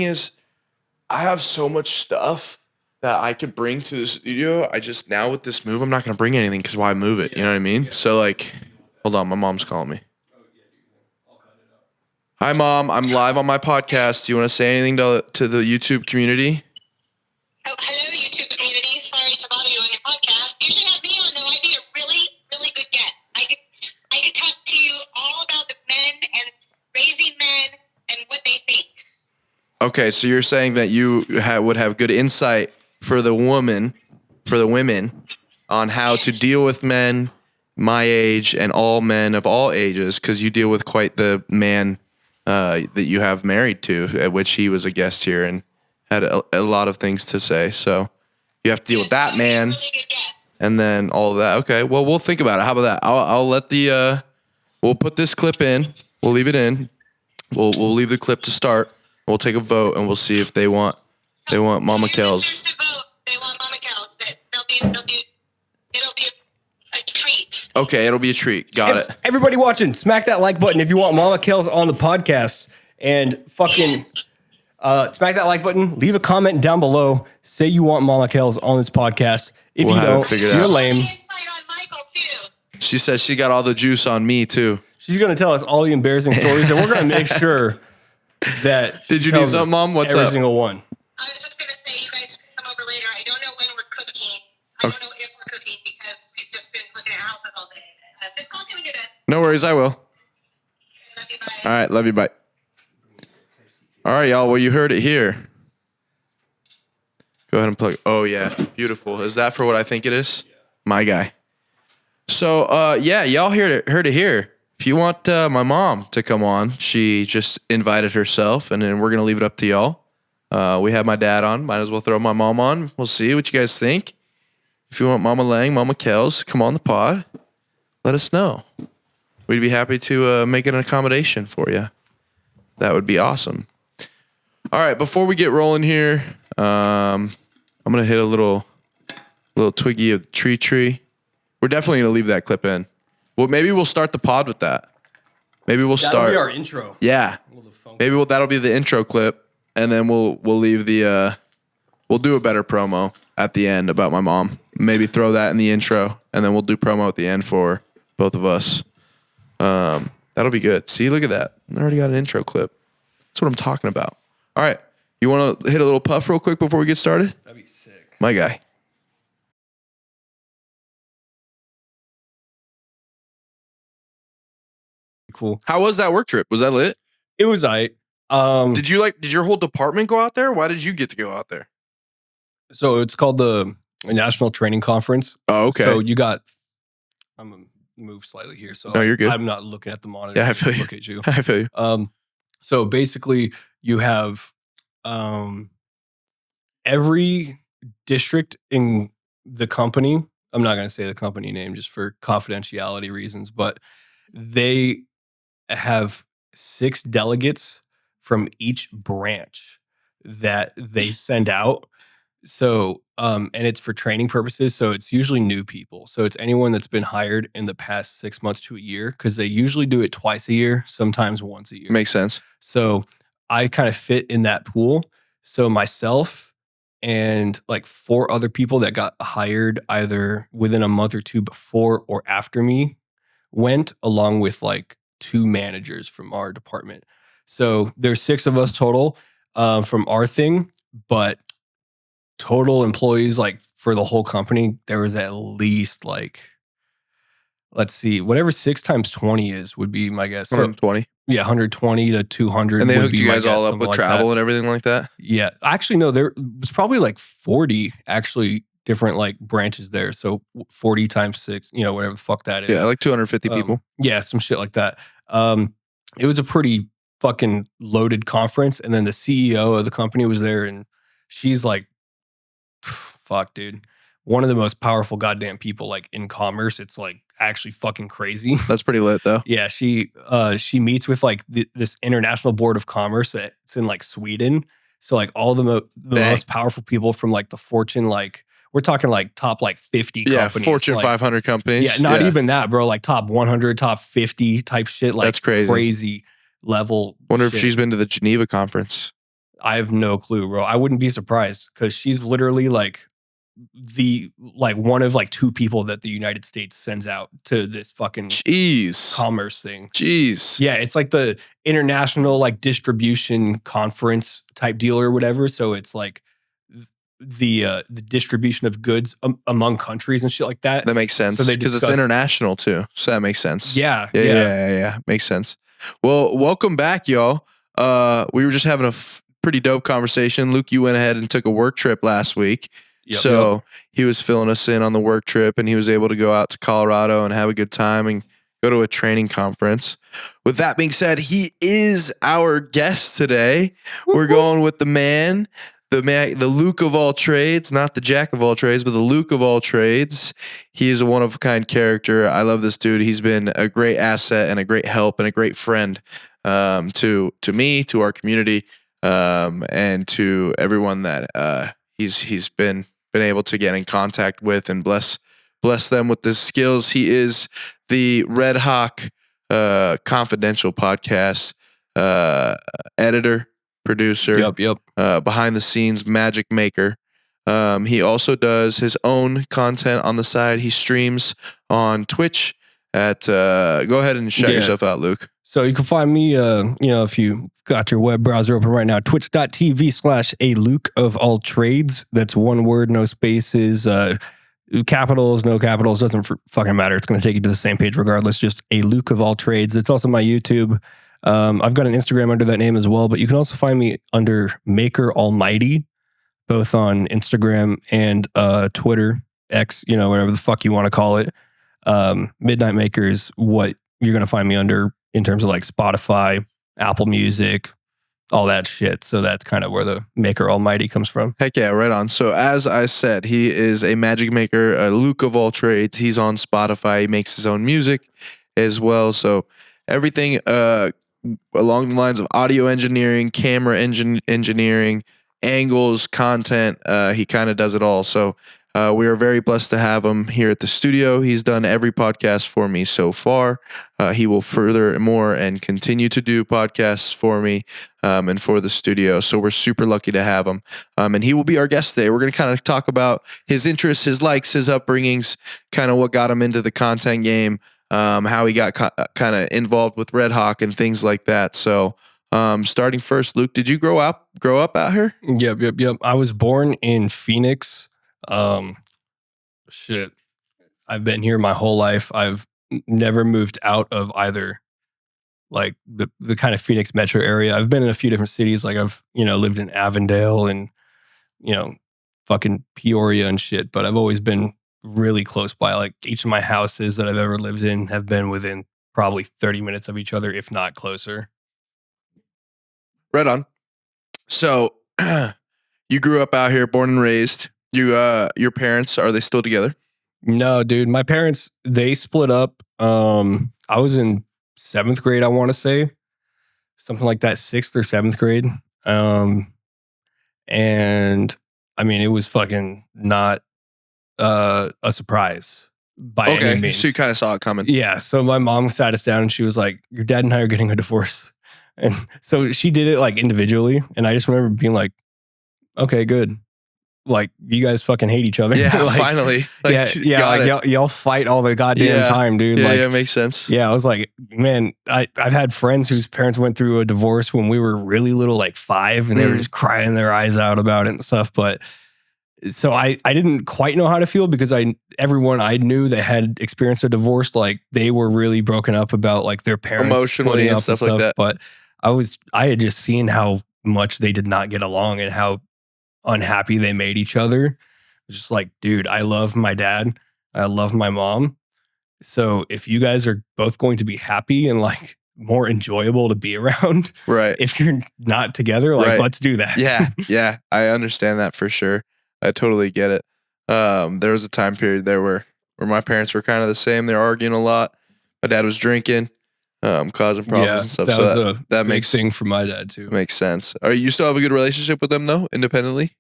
is I have so much stuff that I could bring to the studio. I just now with this move, I'm not gonna bring anything because why move it? You know what I mean? So like, hold on, my mom's calling me. Hi, Mom. I'm live on my podcast. Do you want to say anything to the YouTube community? Oh, hello, YouTube community. Sorry to bother you on your podcast. You should have me on, though. I'd be a really, really good guest. I could talk to you all about the men and raising men and what they think. Okay, so you're saying that you would have good insight for the women on how to deal with men my age and all men of all ages, because you deal with quite the man that you have married to, at which he was a guest here and had a lot of things to say. So you have to deal with that man, and then all of that. Okay, well, we'll think about it. How about that? I'll let we'll put this clip in. We'll leave it in. We'll leave the clip to start. We'll take a vote and we'll see if they want Mama Kells. They want Mama Kells. It'll be a treat. Okay, it'll be a treat. Got it. Everybody watching, smack that like button if you want Mama Kells on the podcast, and fucking smack that like button. Leave a comment down below. Say you want Mama Kells on this podcast. If you don't, you're lame. She says she got all the juice on me too. She's gonna tell us all the embarrassing stories, and we're gonna make sure that. Did you need something, Mom? What's every up? Single one. I was just gonna say you guys can come over later. I don't know when we're cooking. I don't know if we're cooking because we've just been looking at houses all day. Just call me when you're done. No worries, I will. Love you, bye. All right, love you, bye. All right, y'all. Well, you heard it here. Go ahead and plug. Oh yeah, beautiful. Is that for what I think it is? My guy. So yeah, y'all heard it here. If you want my mom to come on, she just invited herself, and then we're gonna leave it up to y'all. We have my dad on. Might as well throw my mom on. We'll see what you guys think. If you want Mama Lang, Mama Kells, come on the pod. Let us know. We'd be happy to make an accommodation for you. That would be awesome. All right, before we get rolling here, I'm gonna hit a little twiggy of tree. We're definitely gonna leave that clip in. Well, maybe we'll start the pod with that. Maybe we'll start. That'll be our intro. Yeah. Maybe that'll be the intro clip, and then we'll leave the we'll do a better promo at the end about my mom. Maybe throw that in the intro, and then we'll do promo at the end for both of us. That'll be good. See, look at that. I already got an intro clip. That's what I'm talking about. All right. You want to hit a little puff real quick before we get started? That'd be sick. My guy. Cool. How was that work trip? Was that lit? It was aight. Did your whole department go out there? Why did you get to go out there? So it's called the National Training Conference. Oh, okay. So I'm gonna move slightly here. So no, you're good. I'm not looking at the monitor. Yeah, I feel you. Look at you. I feel you. So basically you have every district in the company. I'm not going to say the company name just for confidentiality reasons, but they have 6 delegates from each branch that they send out. So, and it's for training purposes. So it's usually new people. So it's anyone that's been hired in the past 6 months to a year, because they usually do it twice a year, sometimes once a year. Makes sense. So I kind of fit in that pool. So myself and like 4 other people that got hired either within a month or 2 before or after me went, along with like 2 managers from our department. So there's 6 of us total from our thing, but total employees, like for the whole company, there was at least like, let's see, whatever 6 times 20 is would be my guess. 120. Yeah, 120 to 200. And they hooked you guys all up with travel and everything like that? Yeah. Actually, no, there was probably like 40 actually different like branches there. So 40 times 6, whatever the fuck that is. Yeah, like 250 people. Yeah, some shit like that. It was a pretty fucking loaded conference. And then the CEO of the company was there, and she's like, fuck, dude. One of the most powerful goddamn people like in commerce. It's like actually fucking crazy. That's pretty lit though. Yeah, she meets with like this international board of commerce that's in like Sweden. So like all the most powerful people from like the Fortune, like we're talking like top like 50 companies. Yeah, Fortune like, 500 companies. Yeah, not even that, bro. Like top 100, top 50 type shit. Like that's crazy. Crazy level. Wonder if she's been to the Geneva conference. I have no clue, bro. I wouldn't be surprised because she's literally like one of like 2 people that the United States sends out to this fucking Jeez. commerce thing. Jeez. Yeah, it's like the international like distribution conference type deal or whatever. So it's like the distribution of goods among countries and shit like that. That makes sense. So they Because it's discuss- international too. So that makes sense. Yeah. Yeah. Makes sense. Well, welcome back, y'all. We were just having a pretty dope conversation. Luke, you went ahead and took a work trip last week. Yep. He was filling us in on the work trip, and he was able to go out to Colorado and have a good time and go to a training conference. With that being said, he is our guest today. We're going with the man, the Luke of all trades, not the Jack of all trades, but the Luke of all trades. He is a one-of-a-kind character. I love this dude. He's been a great asset and a great help and a great friend to me, to our community, and to everyone that he's been able to get in contact with and bless them with his skills. He is the Red Hawk Confidential podcast editor, producer, behind the scenes magic maker. He also does his own content on the side. He streams on Twitch at go ahead and shout yourself out, Luke. So you can find me, if you got your web browser open right now, twitch.tv/a Luke of all trades. That's one word, no spaces, capitals, no capitals, doesn't fucking matter. It's going to take you to the same page regardless. Just a Luke of all trades. It's also my YouTube. I've got an Instagram under that name as well, but you can also find me under Maker Almighty, both on Instagram and Twitter, X, whatever the fuck you want to call it. Midnight Maker is what you're going to find me under in terms of like Spotify, Apple Music, all that shit. So that's kind of where the Maker Almighty comes from. Heck yeah, right on. So as I said, he is a magic maker, a Luke of all trades. He's on Spotify. He makes his own music as well. So everything along the lines of audio engineering, camera engineering, angles, content, he kind of does it all. So we are very blessed to have him here at the studio. He's done every podcast for me so far. He will furthermore and continue to do podcasts for me and for the studio. So we're super lucky to have him. And he will be our guest today. We're going to kind of talk about his interests, his likes, his upbringings, kind of what got him into the content game, how he got kind of involved with Red Hawk and things like that. So starting first, Luke, did you grow up out here? Yep. I was born in Phoenix. I've been here my whole life. I've never moved out of either like the kind of Phoenix metro area. I've been in a few different cities. Like I've, lived in Avondale and, fucking Peoria and shit, but I've always been really close by. Like each of my houses that I've ever lived in have been within probably 30 minutes of each other, if not closer. Right on. So you grew up out here, born and raised. Your parents, are they still together? No, dude. My parents, they split up. I was in 7th grade, I want to say. Something like that, 6th or 7th grade. And I mean, it was fucking not a surprise by any means. So you kind of saw it coming. Yeah. So my mom sat us down and she was like, your dad and I are getting a divorce. And so she did it like individually. And I just remember being like, okay, good. Like you guys fucking hate each other. Yeah, like, finally. Y'all fight all the goddamn time, dude. Yeah, makes sense. Yeah, I was like, man, I've had friends whose parents went through a divorce when we were really little, like 5, and they were just crying their eyes out about it and stuff. But so I didn't quite know how to feel because everyone I knew that had experienced a divorce, like they were really broken up about like their parents emotionally and stuff like that. But I had just seen how much they did not get along and how unhappy they made each other. It's just like, dude, I love my dad. I love my mom. So if you guys are both going to be happy and like more enjoyable to be around, right? If you're not together, like let's do that. Yeah. I understand that for sure. I totally get it. There was a time period there where my parents were kind of the same. They're arguing a lot. My dad was drinking, causing problems and stuff. That makes thing for my dad too. Makes sense. Are you still have a good relationship with them though, independently?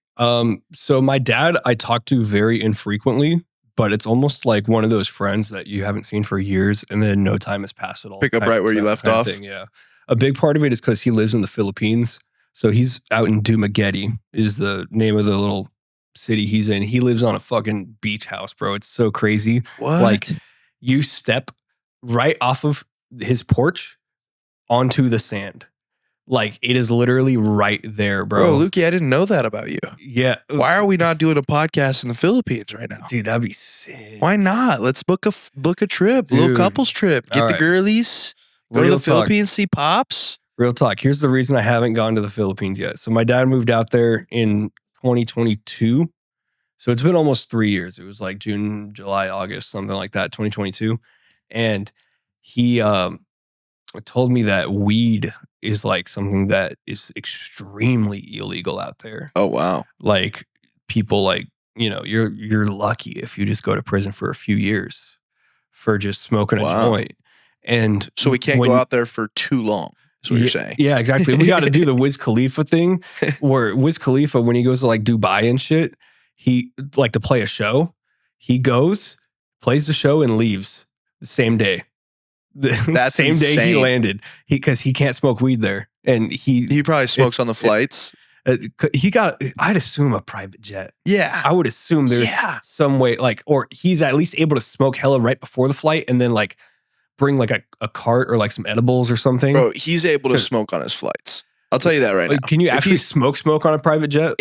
So my dad, I talk to very infrequently, but it's almost like one of those friends that you haven't seen for years, and then no time has passed at all. Pick up right where you left off. Yeah. A big part of it is because he lives in the Philippines, So he's out in Dumageddon is the name of the little city he's in. He lives on a fucking beach house, bro. It's so crazy. What? Like you step right off of his porch onto the sand. Like it is literally right there, bro. Bro, Lukey, I didn't know that about you. Yeah. Why are we not doing a podcast in the Philippines right now? Dude, that'd be sick. Why not? Let's book a trip, a little Dude. couples trip. Get All the right. girlies. Go to Real the talk. Philippines, see pops. Real talk. Here's the reason I haven't gone to the Philippines yet. So my dad moved out there in 2022. So it's been almost 3 years. It was like June, July, August, something like that, 2022. And he told me that weed is like something that is extremely illegal out there. Oh, wow. Like people like, you're lucky if you just go to prison for a few years for just smoking a Wow. joint. And So we can't go out there for too long, is what you're saying. Yeah, exactly. We got to do the Wiz Khalifa thing where Wiz Khalifa, when he goes to like Dubai and shit, he like to play a show. He goes, plays the show and leaves the same day. The That's same day he insane. landed. Because he can't smoke weed there. And He probably smokes on the flights. he got, I'd assume a private jet. Yeah. I would assume there's some way like, or he's at least able to smoke hella right before the flight and then like bring like a cart or like some edibles or something. Bro, he's able to smoke on his flights. I'll tell you that right now. Like, can you If actually he's- smoke on a private jet?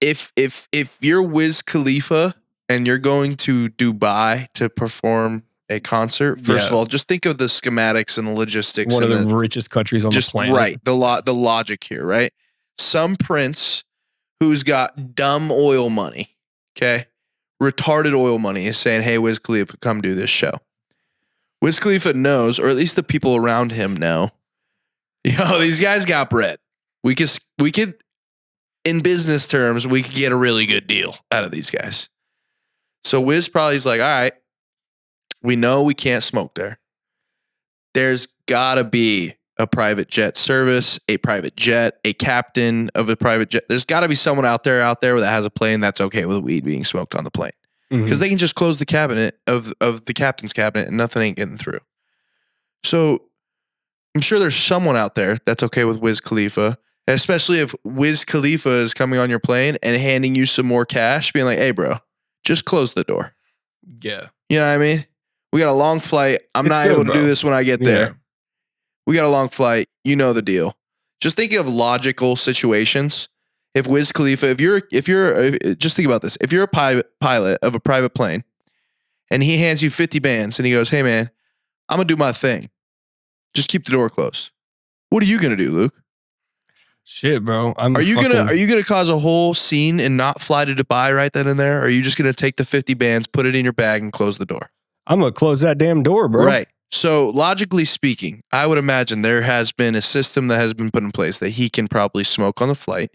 If you're Wiz Khalifa and you're going to Dubai to perform a concert, first of all, just think of the schematics and the logistics. One of and the richest countries on the planet. Right. The logic here, right? Some prince who's got dumb oil money, okay? Retarded oil money is saying, hey, Wiz Khalifa, come do this show. Wiz Khalifa knows, or at least the people around him know, these guys got bread. We could, in business terms, we could get a really good deal out of these guys. So Wiz probably is like, all right, we know we can't smoke there. There's gotta be a private jet service, a private jet, a captain of a private jet. There's gotta be someone out there that has a plane that's okay with weed being smoked on the plane. Because they can just close the cabinet of the captain's cabinet and nothing ain't getting through. So I'm sure there's someone out there that's okay with Wiz Khalifa, especially if Wiz Khalifa is coming on your plane and handing you some more cash, being like, hey, bro, just close the door. Yeah. You know what I mean? We got a long flight. I'm It's not good, able to bro. do this when I get Yeah. there. We got a long flight. You know the deal. Just think of logical situations. If Wiz Khalifa, if you're, just think about this. If you're a pilot of a private plane and he hands you 50 bands and he goes, hey man, I'm going to do my thing. Just keep the door closed. What are you going to do, Luke? Shit, bro. Are you gonna cause a whole scene and not fly to Dubai right then and there? Or are you just gonna take the 50 bands, put it in your bag, and close the door? I'm gonna close that damn door, bro. Right. So logically speaking, I would imagine there has been a system that has been put in place that he can probably smoke on the flight,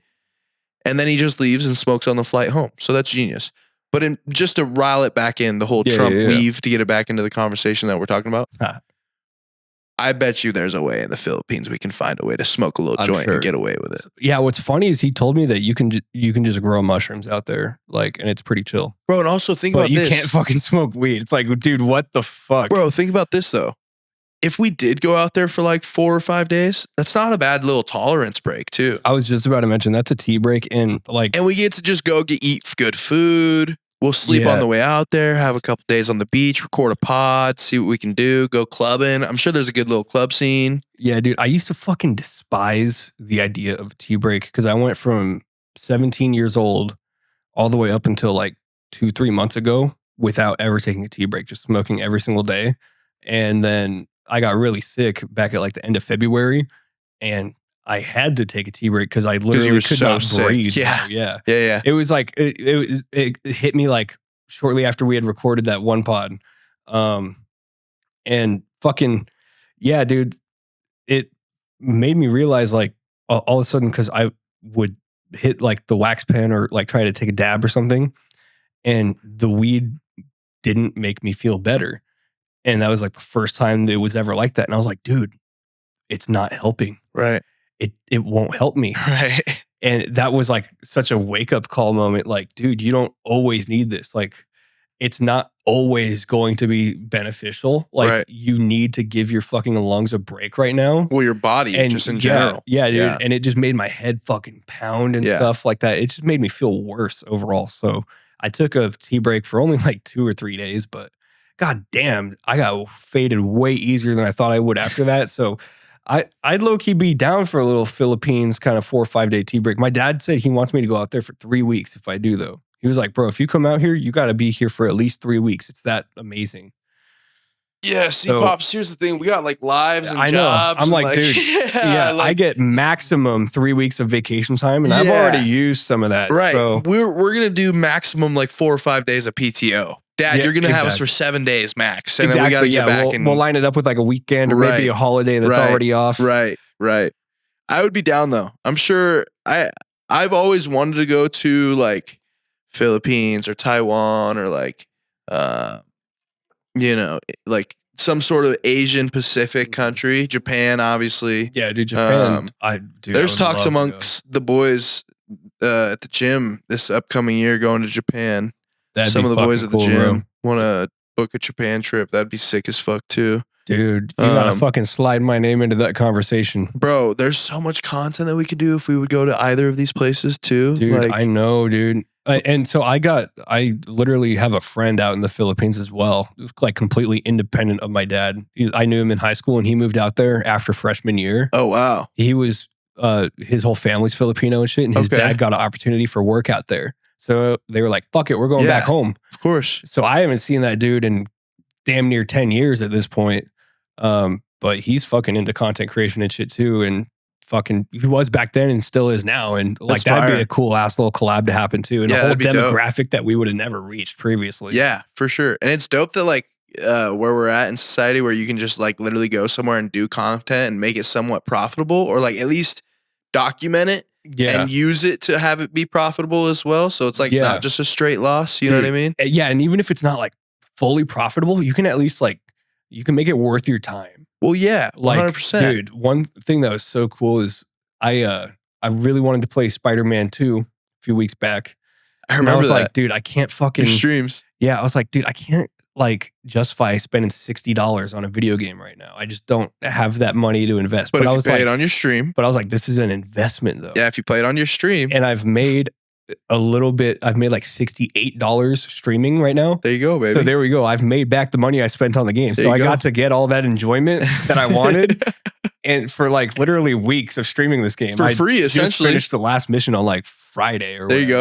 and then he just leaves and smokes on the flight home. So that's genius. But just to rile it back in, the whole Trump weave to get it back into the conversation that we're talking about. I bet you there's a way in the Philippines we can find a way to smoke a little joint and get away with it. Yeah, what's funny is he told me that you can just grow mushrooms out there, like, and it's pretty chill. Bro, and also think about you this. You can't fucking smoke weed. It's like, dude, what the fuck? Bro, think about this though. If we did go out there for like 4 or 5 days, that's not a bad little tolerance break too. I was just about to mention that's a tea break and we get to just go eat good food. We'll sleep on the way out there, have a couple days on the beach, record a pod, see what we can do, go clubbing. I'm sure there's a good little club scene. Yeah, dude. I used to fucking despise the idea of a tea break because I went from 17 years old all the way up until like 2-3 months ago without ever taking a tea break, just smoking every single day. And then I got really sick back at like the end of February and I had to take a tea break because I literally could not breathe. Yeah. It was like it hit me like shortly after we had recorded that one pod, and fucking yeah, dude. It made me realize like all of a sudden because I would hit like the wax pen or like try to take a dab or something, and the weed didn't make me feel better, and that was like the first time it was ever like that, and I was like, dude, it's not helping. Right. It won't help me. Right. And that was like such a wake up call moment. Like, dude, you don't always need this. Like, it's not always going to be beneficial. Like Right. you need to give your fucking lungs a break right now. Well, your body And just in general. Yeah, dude. Yeah. And it just made my head fucking pound and Yeah. stuff like that. It just made me feel worse overall. So I took a tea break for only like 2 or 3 days, but god damn, I got faded way easier than I thought I would after that. So I'd low-key be down for a little Philippines kind of 4 or 5 day tea break. My dad said he wants me to go out there for 3 weeks if I do, though. He was like, bro, if you come out here, you got to be here for at least 3 weeks. It's that amazing. Yeah, see, So- Pops, here's the thing. We got like lives and I know. jobs. I'm and, like, dude, Yeah, I get maximum 3 weeks of vacation time, and I've Yeah. already used some of that. right. So We're gonna do maximum like 4 or 5 days of PTO. Dad, Yeah, you're gonna have us exactly. for 7 days max, and then we gotta get back and we'll line it up with like a weekend or Right. maybe a holiday that's Right. already off. Right. I would be down though. I'm sure. I've always wanted to go to like Philippines or Taiwan or like, like some sort of Asian Pacific country. Japan, obviously. Yeah, dude, Japan. There's I would talks love to go. amongst the boys at the gym this upcoming year going to Japan. That'd Some be of the boys at fucking the cool, gym bro. want to book a Japan trip. That'd be sick as fuck too. Dude, you gotta Um, fucking slide my name into that conversation. Bro, there's so much content that we could do if we would go to either of these places too. Dude, like, I know, dude. And so I literally have a friend out in the Philippines as well, like completely independent of my dad. I knew him in high school and he moved out there after freshman year. oh wow. He was, his whole family's Filipino and shit, and his Okay. dad got an opportunity for work out there. So they were like, fuck it, we're going Yeah. back home. Of course. So I haven't seen that dude in damn near 10 years at this point. But he's fucking into content creation and shit too. And fucking, he was back then and still is now. And like, That's that'd fire. be a cool ass little collab to happen too. And Yeah, a whole that'd be dope. demographic that we would have never reached previously. Yeah, for sure. And it's dope that like where we're at in society where you can just like literally go somewhere and do content and make it somewhat profitable or like at least document it Yeah. and use it to have it be profitable as well. So it's like Yeah. not just a straight loss. You know what I mean? Yeah. And even if it's not like fully profitable, you can at least like, you can make it worth your time. Well, yeah, Like, 100%. dude, one thing that was so cool is I really wanted to play Spider-Man 2 a few weeks back. I And remember I was that. like, dude, I can't fucking, Your streams. yeah, I was like, dude, I can't like justify spending $60 on a video game right now. I just don't have that money to invest. But if I you was pay like, it on your stream, this is an investment though. yeah, if you play it on your stream, And I've made a little bit, I've made like $68 streaming right now. there you go, baby. So there we go. I've made back the money I spent on the game. There So you I go. got to get all that enjoyment that I wanted. And for like literally weeks of streaming this game. For I free, just essentially. finished the last mission on like Friday or There you go.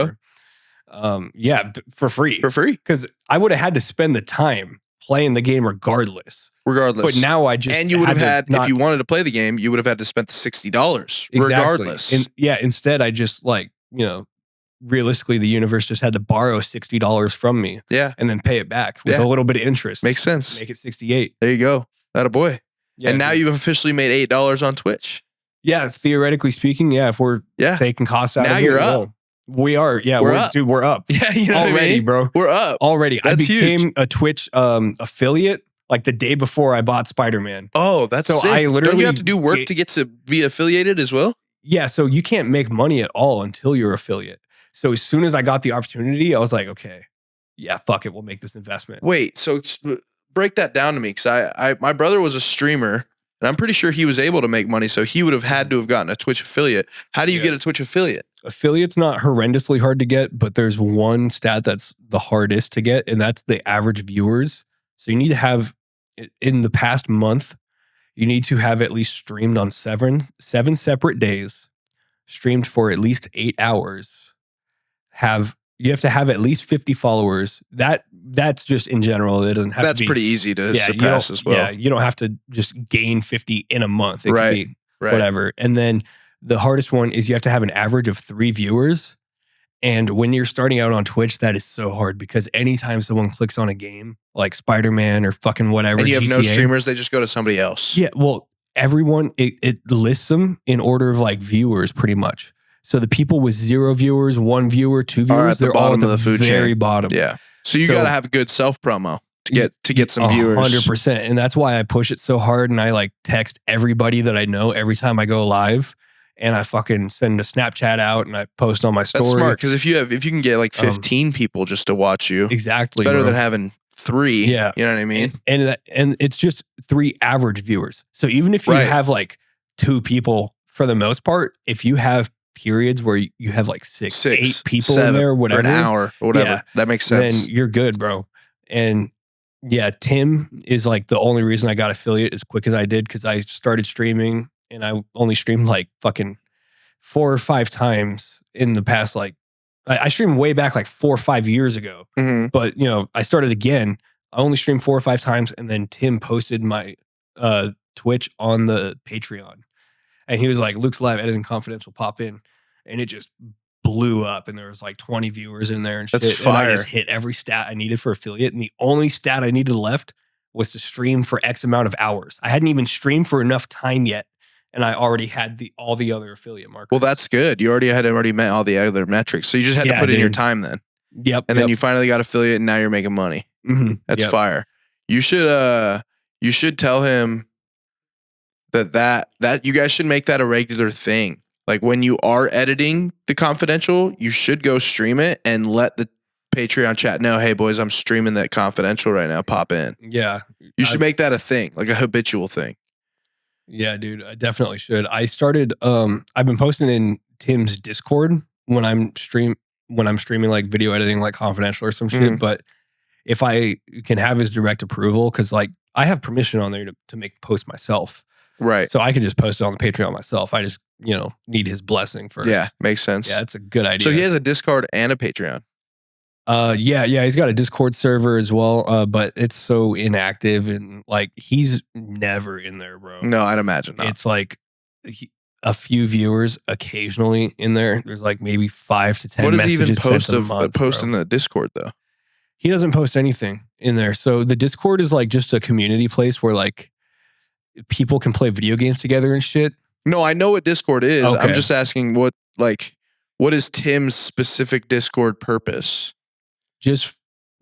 whatever. Yeah, for free. For free, Because I would have had to spend the time playing the game regardless. regardless. But now I just and you would have to had, not- if you wanted to play the game, you would have had to spend the $60 Exactly. regardless. And instead I just like, realistically the universe just had to borrow $60 from me yeah, and then pay it back with Yeah. a little bit of interest. makes sense. Make it 68. There you go. That a boy. Yeah, and now dude. you've officially made $8 on Twitch. Yeah, theoretically speaking, yeah, if we're Yeah. taking costs out Now of it, you're up. well, we are. Yeah, We're up. Dude, we're up. Yeah, you know what I Already, mean? bro. We're up. Already. That's I became huge. a Twitch affiliate like the day before I bought Spider-Man. Oh, that's So sick. I Don't literally you have to do work ga- to get to be affiliated as well? Yeah, so you can't make money at all until you're affiliate. So as soon as I got the opportunity, I was like, okay, yeah, fuck it, we'll make this investment. Wait, so break that down to me because I my brother was a streamer and I'm pretty sure he was able to make money, so he would have had to have gotten a Twitch affiliate. How do you Yeah. get a Twitch affiliate? Affiliate's not horrendously hard to get, but there's one stat that's the hardest to get, and that's the average viewers. So you need to have, in the past month, you need to have at least streamed on seven separate days, streamed for at least 8 hours. You have to have at least 50 followers. That's just in general. It doesn't have That's to be pretty easy to you surpass don't- as well. Yeah, you don't have to just gain 50 in a month. It Right, could be right. whatever. And then the hardest one is you have to have an average of 3 viewers. And when you're starting out on Twitch, that is so hard because anytime someone clicks on a game like Spider-Man or fucking whatever, And you have no GTA, streamers, they just go to somebody else. Yeah, well, everyone, it lists them in order of like viewers pretty much. So the people with 0 viewers, 1 viewer, 2 viewers, Are at the they're all bottom at of the the food very chain. bottom. Yeah. So you So- got to have good self promo to get some viewers. 100%. And that's why I push it so hard. And I like text everybody that I know every time I go live. And I fucking send a Snapchat out and I post on my story. That's smart because if you can get like 15 people just to watch you, Exactly. better bro. than having 3. Yeah. You know what I mean? And it's just 3 average viewers. So even if you Right. have like 2 people, for the most part, if you have periods where you have like 6, 8 people 7 in there, whatever, for an hour or whatever, yeah, that makes sense. then you're good, bro. And yeah, Tim is like the only reason I got affiliate as quick as I did, because I started streaming and I only streamed like fucking 4 or 5 times in the past. Like I streamed way back like 4 or 5 years ago, Mhm. but you know, I started again. I only streamed 4 or 5 times, and then Tim posted my Twitch on the Patreon, and he was like, "Luke's live editing confidential, pop in," and it just blew up, and there was like 20 viewers in there and shit. That's And I fire. just hit every stat I needed for affiliate, and the only stat I needed left was to stream for X amount of hours. I hadn't even streamed for enough time yet, and I already had all the other affiliate markers. Well, that's good. You already met all the other metrics. So you just had to Yeah, put in your dude. time then. Yep. And then you finally got affiliate and now you're making money. That's Yep. fire. You should tell him that you guys should make that a regular thing. Like when you are editing the confidential, you should go stream it and let the Patreon chat know, hey boys, I'm streaming that confidential right now. Pop in. Yeah. You should make that a thing, like a habitual thing. Yeah, dude, I definitely should. I started I've been posting in Tim's Discord when I'm streaming like video editing, like confidential or some shit. Mhm. But if I can have his direct approval, because like I have permission on there to make posts myself. Right. So I could just post it on the Patreon myself. I just, need his blessing first. Yeah, makes sense. Yeah, it's a good idea. So he has a Discord and a Patreon. Yeah, he's got a Discord server as well, but it's so inactive and like he's never in there, bro. No, I'd imagine not. It's like a few viewers occasionally in there. There's like maybe 5 to 10 What does he even messages sent a month, in bro. the Discord though? He doesn't post anything in there. So the Discord is like just a community place where like people can play video games together and shit. No, I know what Discord is. Okay. I'm just asking what is Tim's specific Discord purpose? Just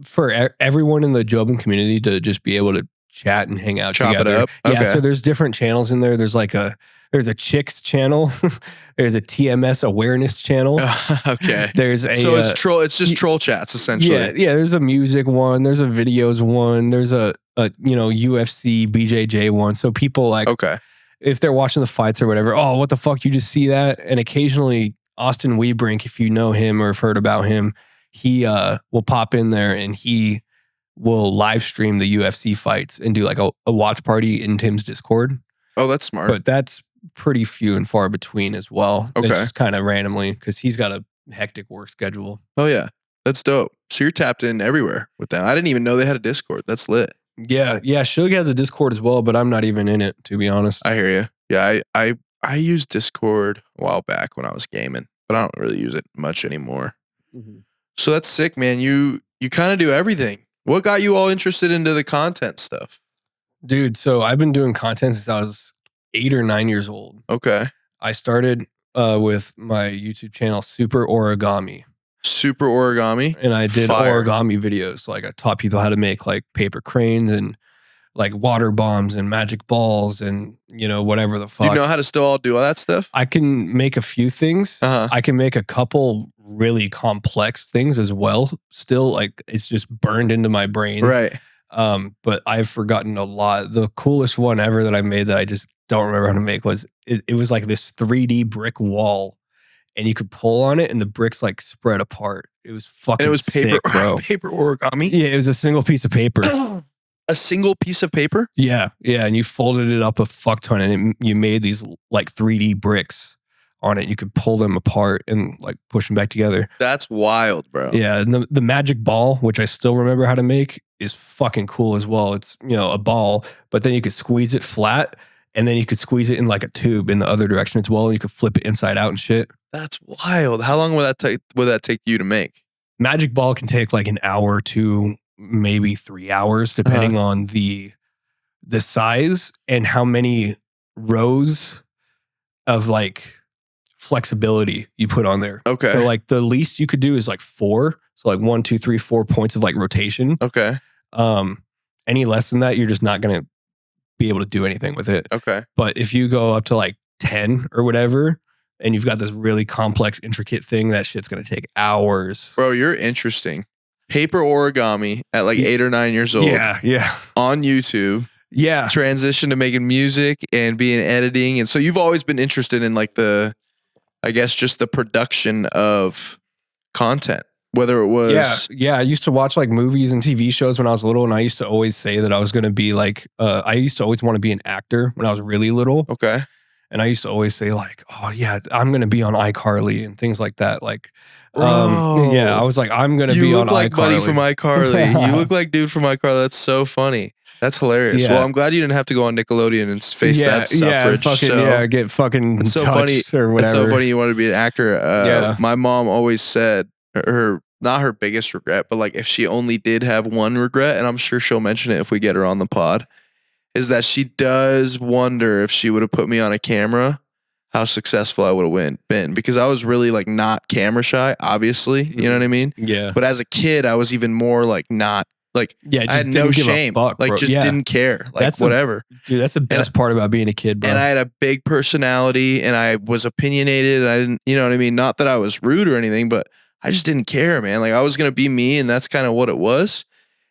for everyone in the Jobin community to just be able to chat and hang out Chop together. it up. Yeah, Okay. so there's different channels in there. There's a chicks channel. There's a TMS awareness channel. Okay. There's a it's just troll chats essentially. Yeah, there's a music one, there's a videos one, there's a UFC BJJ one. So people like Okay. if they're watching the fights or whatever, oh, what the fuck, you just see that? And occasionally Austin Weebrink, if you know him or have heard about him, he will pop in there and he will live stream the UFC fights and do like a watch party in Tim's Discord. Oh, that's smart. But that's pretty few and far between as well. Okay. It's just kind of randomly because he's got a hectic work schedule. Oh yeah. That's dope. So you're tapped in everywhere with that. I didn't even know they had a Discord. That's lit. Yeah. Shug has a Discord as well, but I'm not even in it, to be honest. I hear you. Yeah, I used Discord a while back when I was gaming, but I don't really use it much anymore. Mhm. So that's sick, man. You kind of do everything. What got you all interested into the content stuff? Dude, so I've been doing content since I was 8 or 9 years old. Okay. I started with my YouTube channel, Super Origami. Super Origami. And I did Fire. origami videos. Like I taught people how to make like paper cranes and like water bombs and magic balls and whatever the Do fuck. you know how to still all do all that stuff? I can make a few things. Uh-huh. I can make a couple really complex things as well. Still, like it's just burned into my brain. Right. But I've forgotten a lot. The coolest one ever that I made that I just don't remember how to make was it was like this 3D brick wall, and you could pull on it, and the bricks like spread apart. It was fucking And it was paper, sick, bro. paper origami. Yeah, it was a single piece of paper. A single piece of paper? Yeah, and you folded it up a fuck ton, and you made these like 3D bricks on it. You could pull them apart and like push them back together. That's wild, bro. Yeah, and the magic ball, which I still remember how to make, is fucking cool as well. It's a ball, but then you could squeeze it flat, and then you could squeeze it in like a tube in the other direction as well, and you could flip it inside out and shit. That's wild. How long would that take you to make? Magic ball can take like an hour to maybe 3 hours, depending on the size and how many rows of like flexibility you put on there. Okay. So like the least you could do is like 4. So like 1, 2, 3, 4 points of like rotation. Okay. Any less than that, you're just not going to be able to do anything with it. Okay. But if you go up to like 10 or whatever, and you've got this really complex, intricate thing, that shit's going to take hours. Bro, you're interesting. paper origami at like 8 or 9 years old Yeah. on YouTube. Yeah. Transition to making music and being editing. And so you've always been interested in like I guess just the production of content, whether it was. Yeah. I used to watch like movies and TV shows when I was little, and I used to always say that I was going to be like, I used to always want to be an actor when I was really little. Okay. And I used to always say like, oh yeah, I'm going to be on iCarly and things like that. Like, Bro, yeah, I was like, I'm going to be on You look like iCarly. Buddy from iCarly. You look like dude from iCarly. That's so funny. That's hilarious. Yeah. Well, I'm glad you didn't have to go on Nickelodeon and face that suffrage. Get fucking it's so touched funny. or whatever. It's so funny you wanted to be an actor. Yeah. My mom always said her not her biggest regret, but like if she only did have one regret, and I'm sure she'll mention it if we get her on the pod, is that she does wonder if she would have put me on a camera, how successful I would have been, because I was really like not camera shy, obviously. You know what I mean? Yeah. But as a kid, I was even more like not. Like, just I had no didn't give a shame. fuck, like, bro. just didn't care. Like, That's whatever. Dude, that's the best part about being a kid, bro. And I had a big personality and I was opinionated. And I didn't, you know what I mean? Not that I was rude or anything, but I just didn't care, man. Like, I was going to be me, and that's kind of what it was.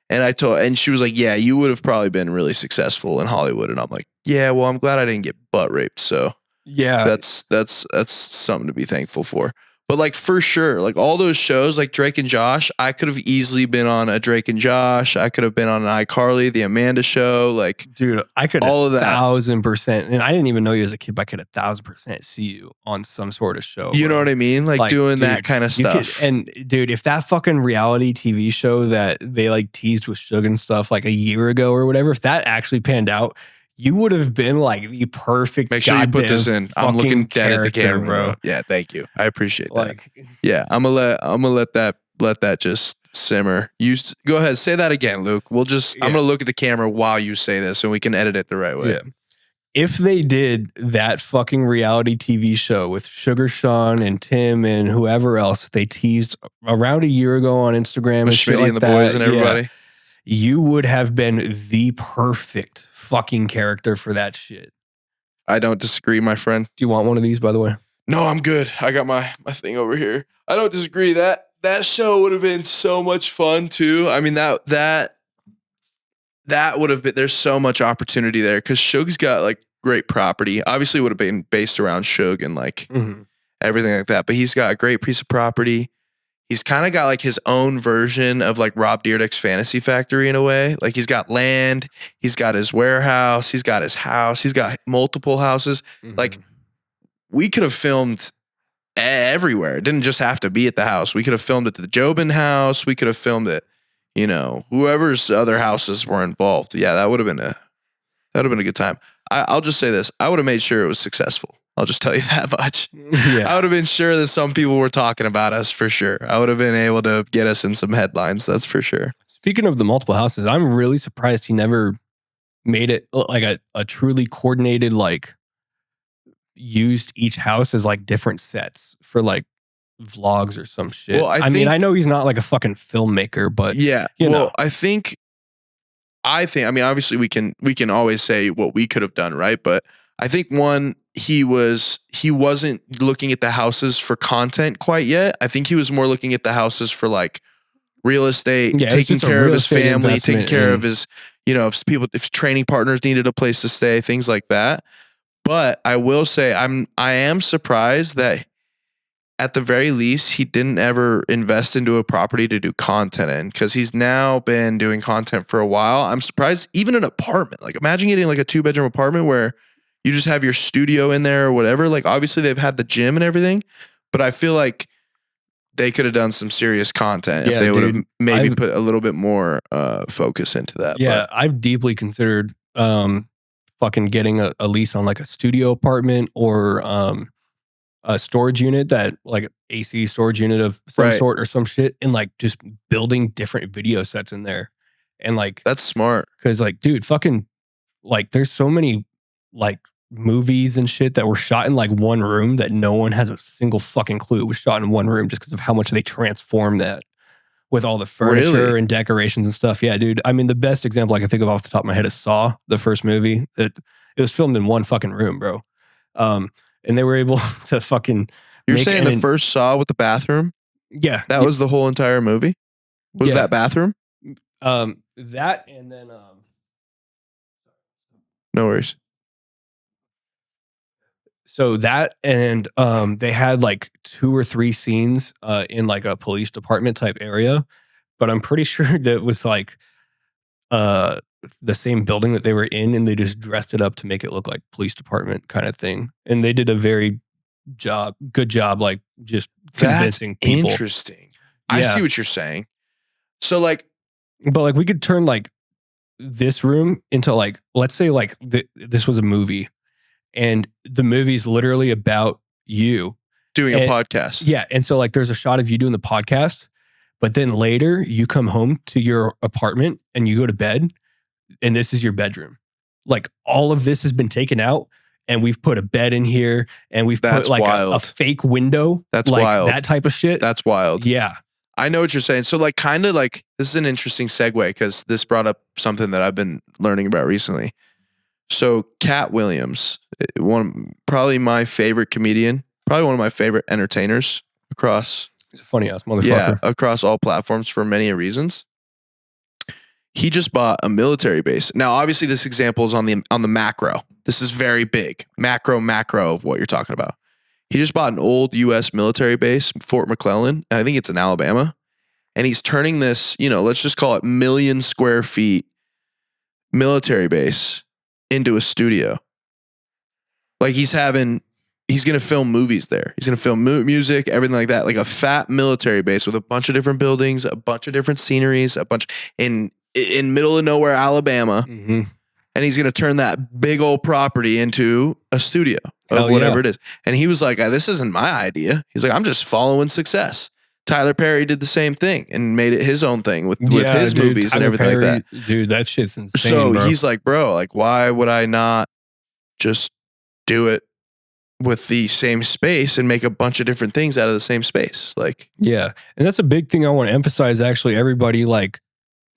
And she was like, yeah, you would have probably been really successful in Hollywood. And I'm like, yeah, well, I'm glad I didn't get butt raped. So yeah, that's something to be thankful for. But like for sure, like all those shows like Drake and Josh, I could have easily been on a Drake and Josh. I could have been on an iCarly, the Amanda Show. Like, dude, I could all of that. 1,000%. And I didn't even know you as a kid, but I could 1,000% see you on some sort of show. You know what I mean? Like doing dude, that kind of stuff. And dude, if that fucking reality TV show that they like teased with Suge and stuff like a year ago or whatever, if that actually panned out, you would have been like the perfect. Make sure you put this in. I'm looking dead at the camera, bro. Yeah, thank you. I appreciate that. Like, yeah, I'm gonna let that just simmer. Go ahead, say that again, Luke. I'm gonna look at the camera while you say this, so we can edit it the right way. Yeah. If they did that fucking reality TV show with Sugar Sean and Tim and whoever else they teased around a year ago on Instagram and shit like and the that, boys and everybody, you would have been the perfect fucking character for that shit. I don't disagree, my friend. Do you want one of these, by the way? No, I'm good. I got my thing over here. I don't disagree. That show would have been so much fun too. I mean, that would have been. There's so much opportunity there because Suge's got like great property. Obviously, it would have been based around Suge and like everything like that. But he's got a great piece of property. He's kind of got like his own version of like Rob Dyrdek's Fantasy Factory in a way. Like he's got land, he's got his warehouse, he's got his house, he's got multiple houses. Like we could have filmed everywhere. It didn't just have to be at the house. We could have filmed at the Jobin house. We could have filmed it, whoever's other houses were involved. Yeah, that would have been a good time. I'll just say this. I would have made sure it was successful. I'll just tell you that much. Yeah. I would have been sure that some people were talking about us for sure. I would have been able to get us in some headlines. That's for sure. Speaking of the multiple houses, I'm really surprised he never made it like a truly coordinated, like used each house as like different sets for like vlogs or some shit. Well, I mean, I know he's not like a fucking filmmaker, but yeah. you know. I think, I mean, obviously we can always say what we could have done, right? But I think he wasn't looking at the houses for content quite yet. I think he was more looking at the houses for like real estate, taking care of his family, taking care of his, if training partners needed a place to stay, things like that. But I will say I am surprised that at the very least he didn't ever invest into a property to do content in, because he's now been doing content for a while. I'm surprised even an apartment. Like imagine getting like a 2-bedroom apartment where you just have your studio in there or whatever. Like obviously they've had the gym and everything, but I feel like they could have done some serious content if they would have maybe put a little bit more focus into that. Yeah, I've deeply considered fucking getting a lease on like a studio apartment or a storage unit, that like AC storage unit of some sort or some shit, and like just building different video sets in there. And like that's smart. Cause like, dude, fucking like there's so many like movies and shit that were shot in like one room that no one has a single fucking clue it was shot in one room, just because of how much they transformed that with all the furniture and decorations and stuff. Yeah, dude. I mean, the best example I can think of off the top of my head is Saw, the first movie. It was filmed in one fucking room, bro. And they were able to fucking. You're saying the first Saw with the bathroom? Yeah. That was the whole entire movie? Was Yeah. that bathroom? That and then No worries. so that and they had like 2 or 3 scenes in like a police department type area, but I'm pretty sure that was like uh the same building that they were in, and they just dressed it up to make it look like police department kind of thing. And they did a very good job, like just convincing That's people. interesting. I Yeah. see what you're saying. So like, But like we could turn like this room into like, let's say like this was a movie, and the movie's literally about you. doing a And- podcast. Yeah. And so like there's a shot of you doing the podcast, but then later you come home to your apartment and you go to bed, and this is your bedroom. Like all of this has been taken out, and we've put a bed in here, and we've That's put like a wild. fake window. That's like wild. that type of shit. That's wild. Yeah. I know what you're saying. So like kind of like this is an interesting segue because this brought up something that I've been learning about recently. So Cat Williams, probably my favorite comedian, probably one of my favorite entertainers across He's a funny ass motherfucker. yeah, across all platforms for many reasons. He just bought a military base. Now, obviously, this example is on the macro. This is very big, macro of what you're talking about. He just bought an old U.S. military base, Fort McClellan. And I think it's in Alabama, and he's turning this, let's just call it 1 million square feet military base into a studio. Like he's going to film movies there. He's going to film music, everything like that. Like a fat military base with a bunch of different buildings, a bunch of different sceneries, a bunch in middle of nowhere, Alabama. Mm-hmm. And he's going to turn that big old property into a studio of whatever it is. And he was like, this isn't my idea. He's like, I'm just following success. Tyler Perry did the same thing and made it his own thing with his movies Tyler and everything Perry, like that. Dude, that shit's insane. So bro. he's like, bro, like, why would I not just do it with the same space and make a bunch of different things out of the same space? Like, yeah. And that's a big thing I want to emphasize, actually. Everybody, like,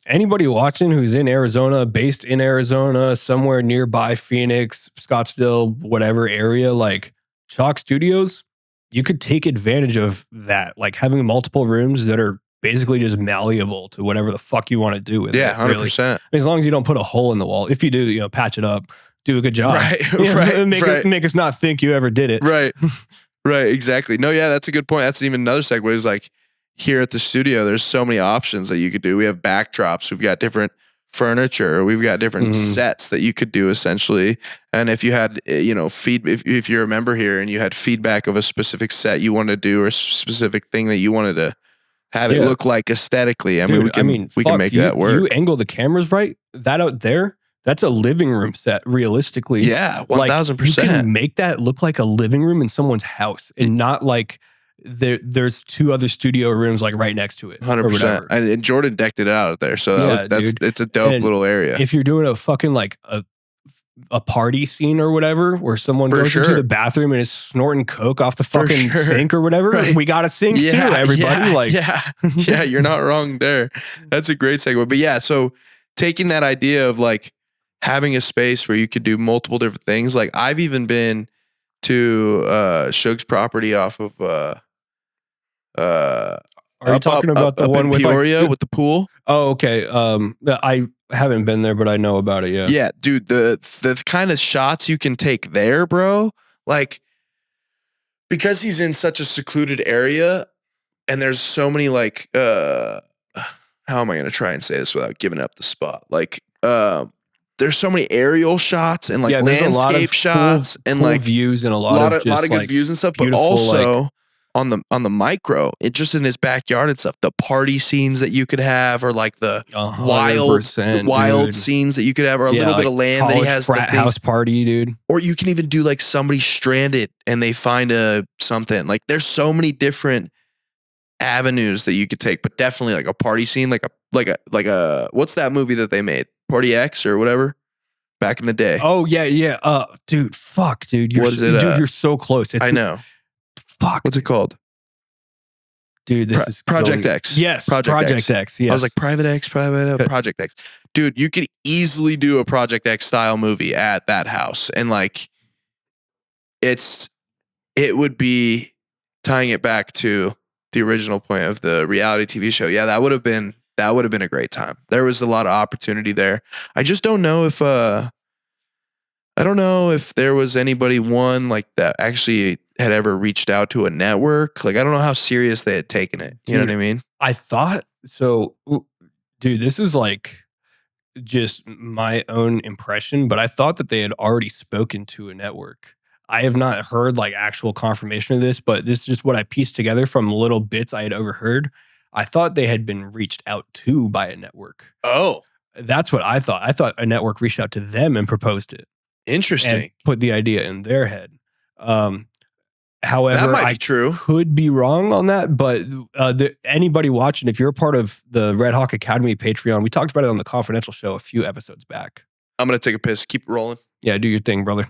anybody watching who's in Arizona, based in Arizona, somewhere nearby Phoenix, Scottsdale, whatever area, like Chalk Studios, you could take advantage of that. Like having multiple rooms that are basically just malleable to whatever the fuck you want to do with it. 100%. Really. I mean, as long as you don't put a hole in the wall. If you do, patch it up, do a good job. Right, Make us not think you ever did it. Right, exactly. No, yeah, that's a good point. That's even another segue is like, here at the studio, there's so many options that you could do. We have backdrops. We've got different furniture. We've got different sets that you could do essentially. And if you had, if you're a member here and you had feedback of a specific set you wanted to do or a specific thing that you wanted to have it look like aesthetically, Dude, we can make that work. You angle the cameras right. That out there, that's a living room set. Realistically, Yeah, 1,000%. You can make that look like a living room in someone's house, and not like there's 2 other studio rooms like right next to it. 100%. And Jordan decked it out there, so it's a dope little area. If you're doing a fucking like a party scene or whatever, where someone goes into the bathroom and is snorting coke off the fucking sink or whatever, we got to sing too, everybody. Yeah, you're not wrong there. That's a great segue. But yeah, so taking that idea of like having a space where you could do multiple different things. Like I've even been to Shug's property off of are you talking about the one with Peoria with the pool? Oh, okay. I haven't been there, but I know about it. Yeah. Yeah, dude. The kind of shots you can take there, bro. Like, because he's in such a secluded area, and there's so many like, how am I going to try and say this without giving up the spot? Like, there's so many aerial shots and like landscape shots and like views and a lot of good views and stuff, but also on the micro, it just in his backyard and stuff, the party scenes that you could have, or like the wild scenes that you could have, or a little bit of land that he has, frat house party, dude. Or you can even do like somebody stranded and they find something. Like there's so many different avenues that you could take, but definitely like a party scene, like a what's that movie that they made? Party X or whatever back in the day. Oh yeah. Dude, fuck, dude. You're so close. I know. Fuck. What's it called? Dude, this is Project X. Yes, Project X. Yes. I was like Project X. Dude, you could easily do a Project X style movie at that house, and like, it would be tying it back to the original point of the reality TV show. Yeah, that would have been That would have been a great time. There was a lot of opportunity there. I just don't know if I don't know if there was anybody like that actually had ever reached out to a network. Like I don't know how serious they had taken it. You know what I mean? I thought so. Dude, this is like just my own impression, but I thought that they had already spoken to a network. I have not heard like actual confirmation of this, but this is just what I pieced together from little bits I had overheard. I thought they had been reached out to by a network. Oh, That's what I thought. I thought a network reached out to them and proposed it interesting. and put the idea in their head. However, That might be I true. could be wrong on that, but anybody watching, if you're a part of the Red Hawk Academy Patreon, we talked about it on the Confidential Show a few episodes back. I'm gonna take a piss. Keep it rolling. Yeah, do your thing, brother.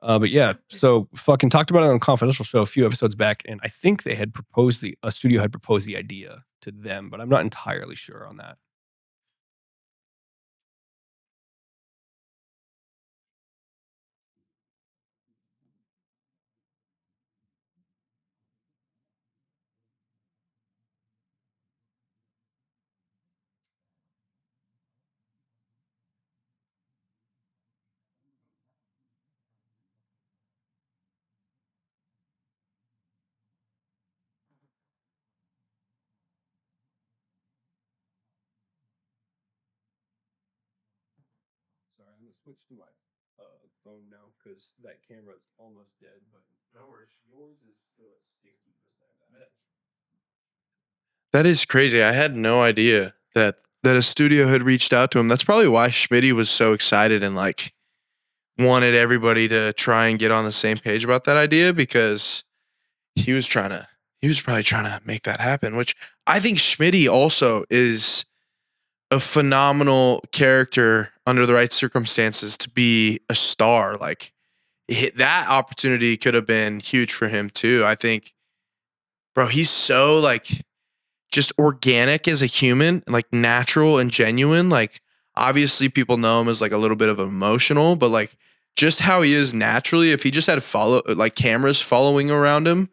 But yeah, so fucking talked about it on the Confidential Show a few episodes back, and I think they had proposed a studio had proposed the idea to them, but I'm not entirely sure on that. Sorry, I'm gonna switch to my phone now because that camera's almost dead. But no worries, yours is still at 60%. That is crazy. I had no idea that a studio had reached out to him. That's probably why Schmitty was so excited and like wanted everybody to try and get on the same page about that idea because he was probably trying to make that happen, which I think Schmitty also is a phenomenal character under the right circumstances to be a star. Like that opportunity could have been huge for him too. I think, bro, he's so like just organic as a human, like natural and genuine. Like obviously people know him as like a little bit of emotional, but like just how he is naturally, if he just had cameras following around him,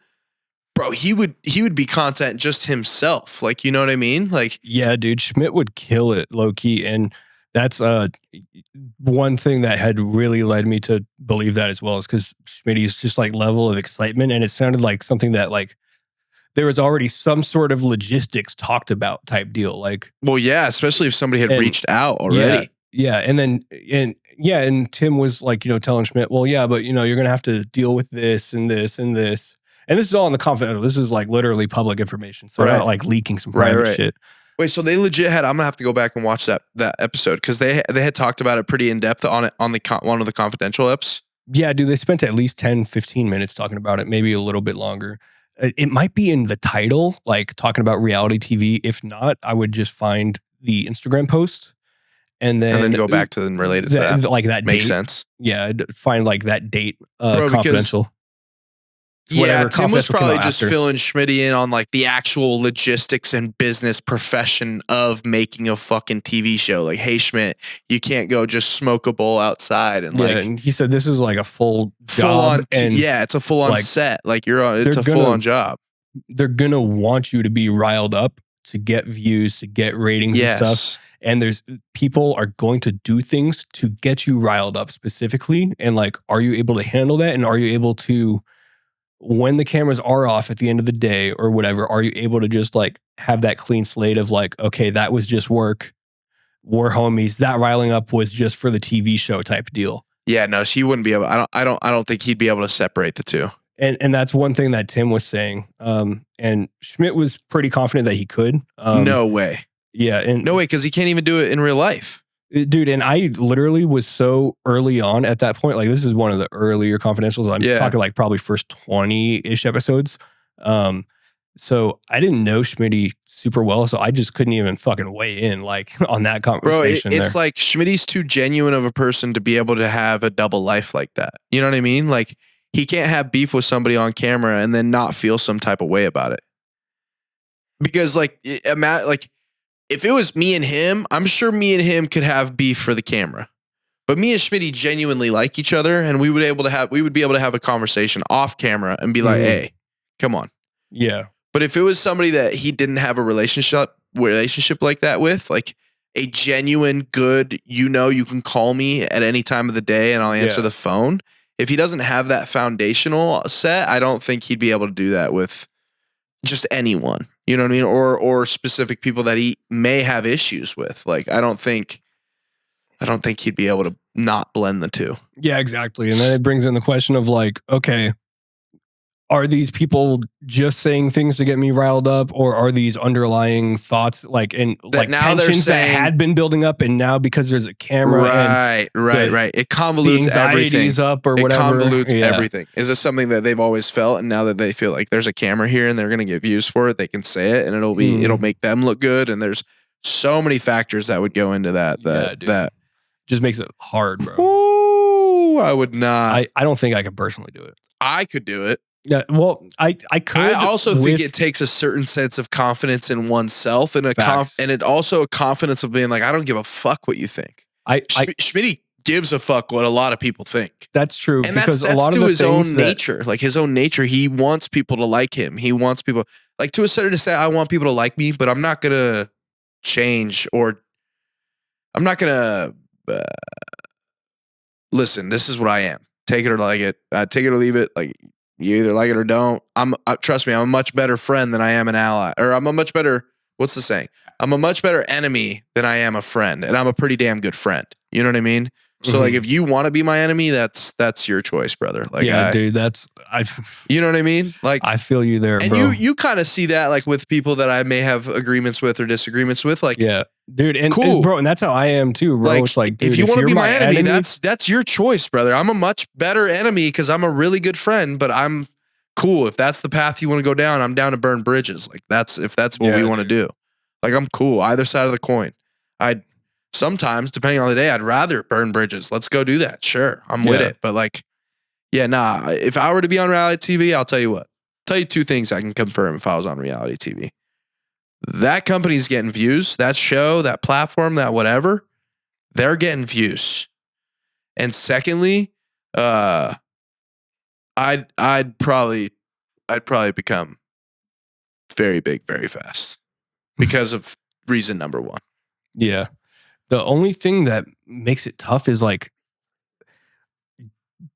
bro, he would be content just himself. Like, you know what I mean? Like, yeah, dude, Schmidt would kill it low key. And that's one thing that had really led me to believe that as well, is because Schmidt's just like level of excitement. And it sounded like something that like there was already some sort of logistics talked about type deal. Like, well, yeah, especially if somebody had reached out already. Yeah. And Tim was like, telling Schmidt, well, yeah, but you're going to have to deal with this and this and this. And this is all in the confidential. This is like literally public information. So I'm not like leaking some private shit. Wait, so they legit had, I'm gonna have to go back and watch that episode because they had talked about it pretty in depth on one of the confidential eps. Yeah, dude, they spent at least 10, 15 minutes talking about it, maybe a little bit longer. It might be in the title, like talking about reality TV. If not, I would just find the Instagram post and then go back to and relate it to that. Like that makes date. Sense. Yeah, I'd find like that date confidential. Yeah, Tim was probably just filling Schmitty in on like the actual logistics and business profession of making a fucking TV show. Like, hey Schmidt, you can't go just smoke a bowl outside and and he said this is like a full job. It's a full on set. Like it's a full on job. They're gonna want you to be riled up to get views, to get ratings and stuff. And there's people are going to do things to get you riled up specifically. And like, are you able to handle that? And are you able to, when the cameras are off at the end of the day or whatever, are you able to just like have that clean slate of like, okay, that was just work. We're homies. That riling up was just for the TV show type deal. Yeah, no, he wouldn't be able. I don't think he'd be able to separate the two. And that's one thing that Tim was saying. And Schmidt was pretty confident that he could. No way. Yeah, and no way, because he can't even do it in real life. Dude, and I literally was so early on at that point. Like, this is one of the earlier confidentials. I'm talking like probably first 20-ish episodes. So I didn't know Schmitty super well, so I just couldn't even fucking weigh in like on that conversation. Bro, it's like Schmitty's too genuine of a person to be able to have a double life like that. You know what I mean? Like, he can't have beef with somebody on camera and then not feel some type of way about it. Because like, if it was me and him, I'm sure me and him could have beef for the camera. But me and Schmitty genuinely like each other, and we would be able to have a conversation off camera and be like, hey, come on. Yeah. But if it was somebody that he didn't have a relationship relationship like that with, like a genuine good, you can call me at any time of the day and I'll answer the phone. If he doesn't have that foundational set, I don't think he'd be able to do that with just anyone. You know what I mean? Or specific people that he may have issues with. Like, I don't think he'd be able to not blend the two. Yeah, exactly. And then it brings in the question of like, okay, are these people just saying things to get me riled up, or are these underlying thoughts like tensions that had been building up, and now because there's a camera, right, it convolutes everything up or whatever. It convolutes everything. Is this something that they've always felt, and now that they feel like there's a camera here and they're going to get views for it, they can say it, and it'll make them look good. And there's so many factors that would go into that. That just makes it hard, bro. Ooh, I would not. I don't think I could personally do it. I could do it. Yeah, well, I could. I also think it takes a certain sense of confidence in oneself, and it also a confidence of being like, I don't give a fuck what you think. Schmitty gives a fuck what a lot of people think. That's true, and because that's a lot of his own nature, like his own nature. He wants people to like him. He wants people, like, to a certain extent, I want people to like me, but I'm not gonna change, or I'm not gonna listen. This is what I am. Take it or like it. Take it or leave it. Like, you either like it or don't. Trust me, I'm a much better friend than I am an ally. Or I'm a much better, what's the saying? I'm a much better enemy than I am a friend. And I'm a pretty damn good friend. You know what I mean? So like, if you want to be my enemy, that's your choice, brother. Like, yeah, dude, you know what I mean? Like, I feel you there, and bro. you kind of see that like with people that I may have agreements with or disagreements with. Like, yeah, dude, and cool, bro, and that's how I am too, bro. Like, it's like, dude, if you want to be my enemy, that's your choice, brother. I'm a much better enemy because I'm a really good friend, but I'm cool. If that's the path you want to go down, I'm down to burn bridges. Like, if that's what we want to do. Like, I'm cool. Either side of the coin. Sometimes, depending on the day, I'd rather burn bridges. Let's go do that. Sure. I'm with it. But like, yeah, nah. If I were to be on reality TV, I'll tell you what. Tell you two things I can confirm if I was on reality TV. That company's getting views. That show, that platform, that whatever, they're getting views. And secondly, I'd probably become very big very fast because of reason number one. Yeah. The only thing that makes it tough is like,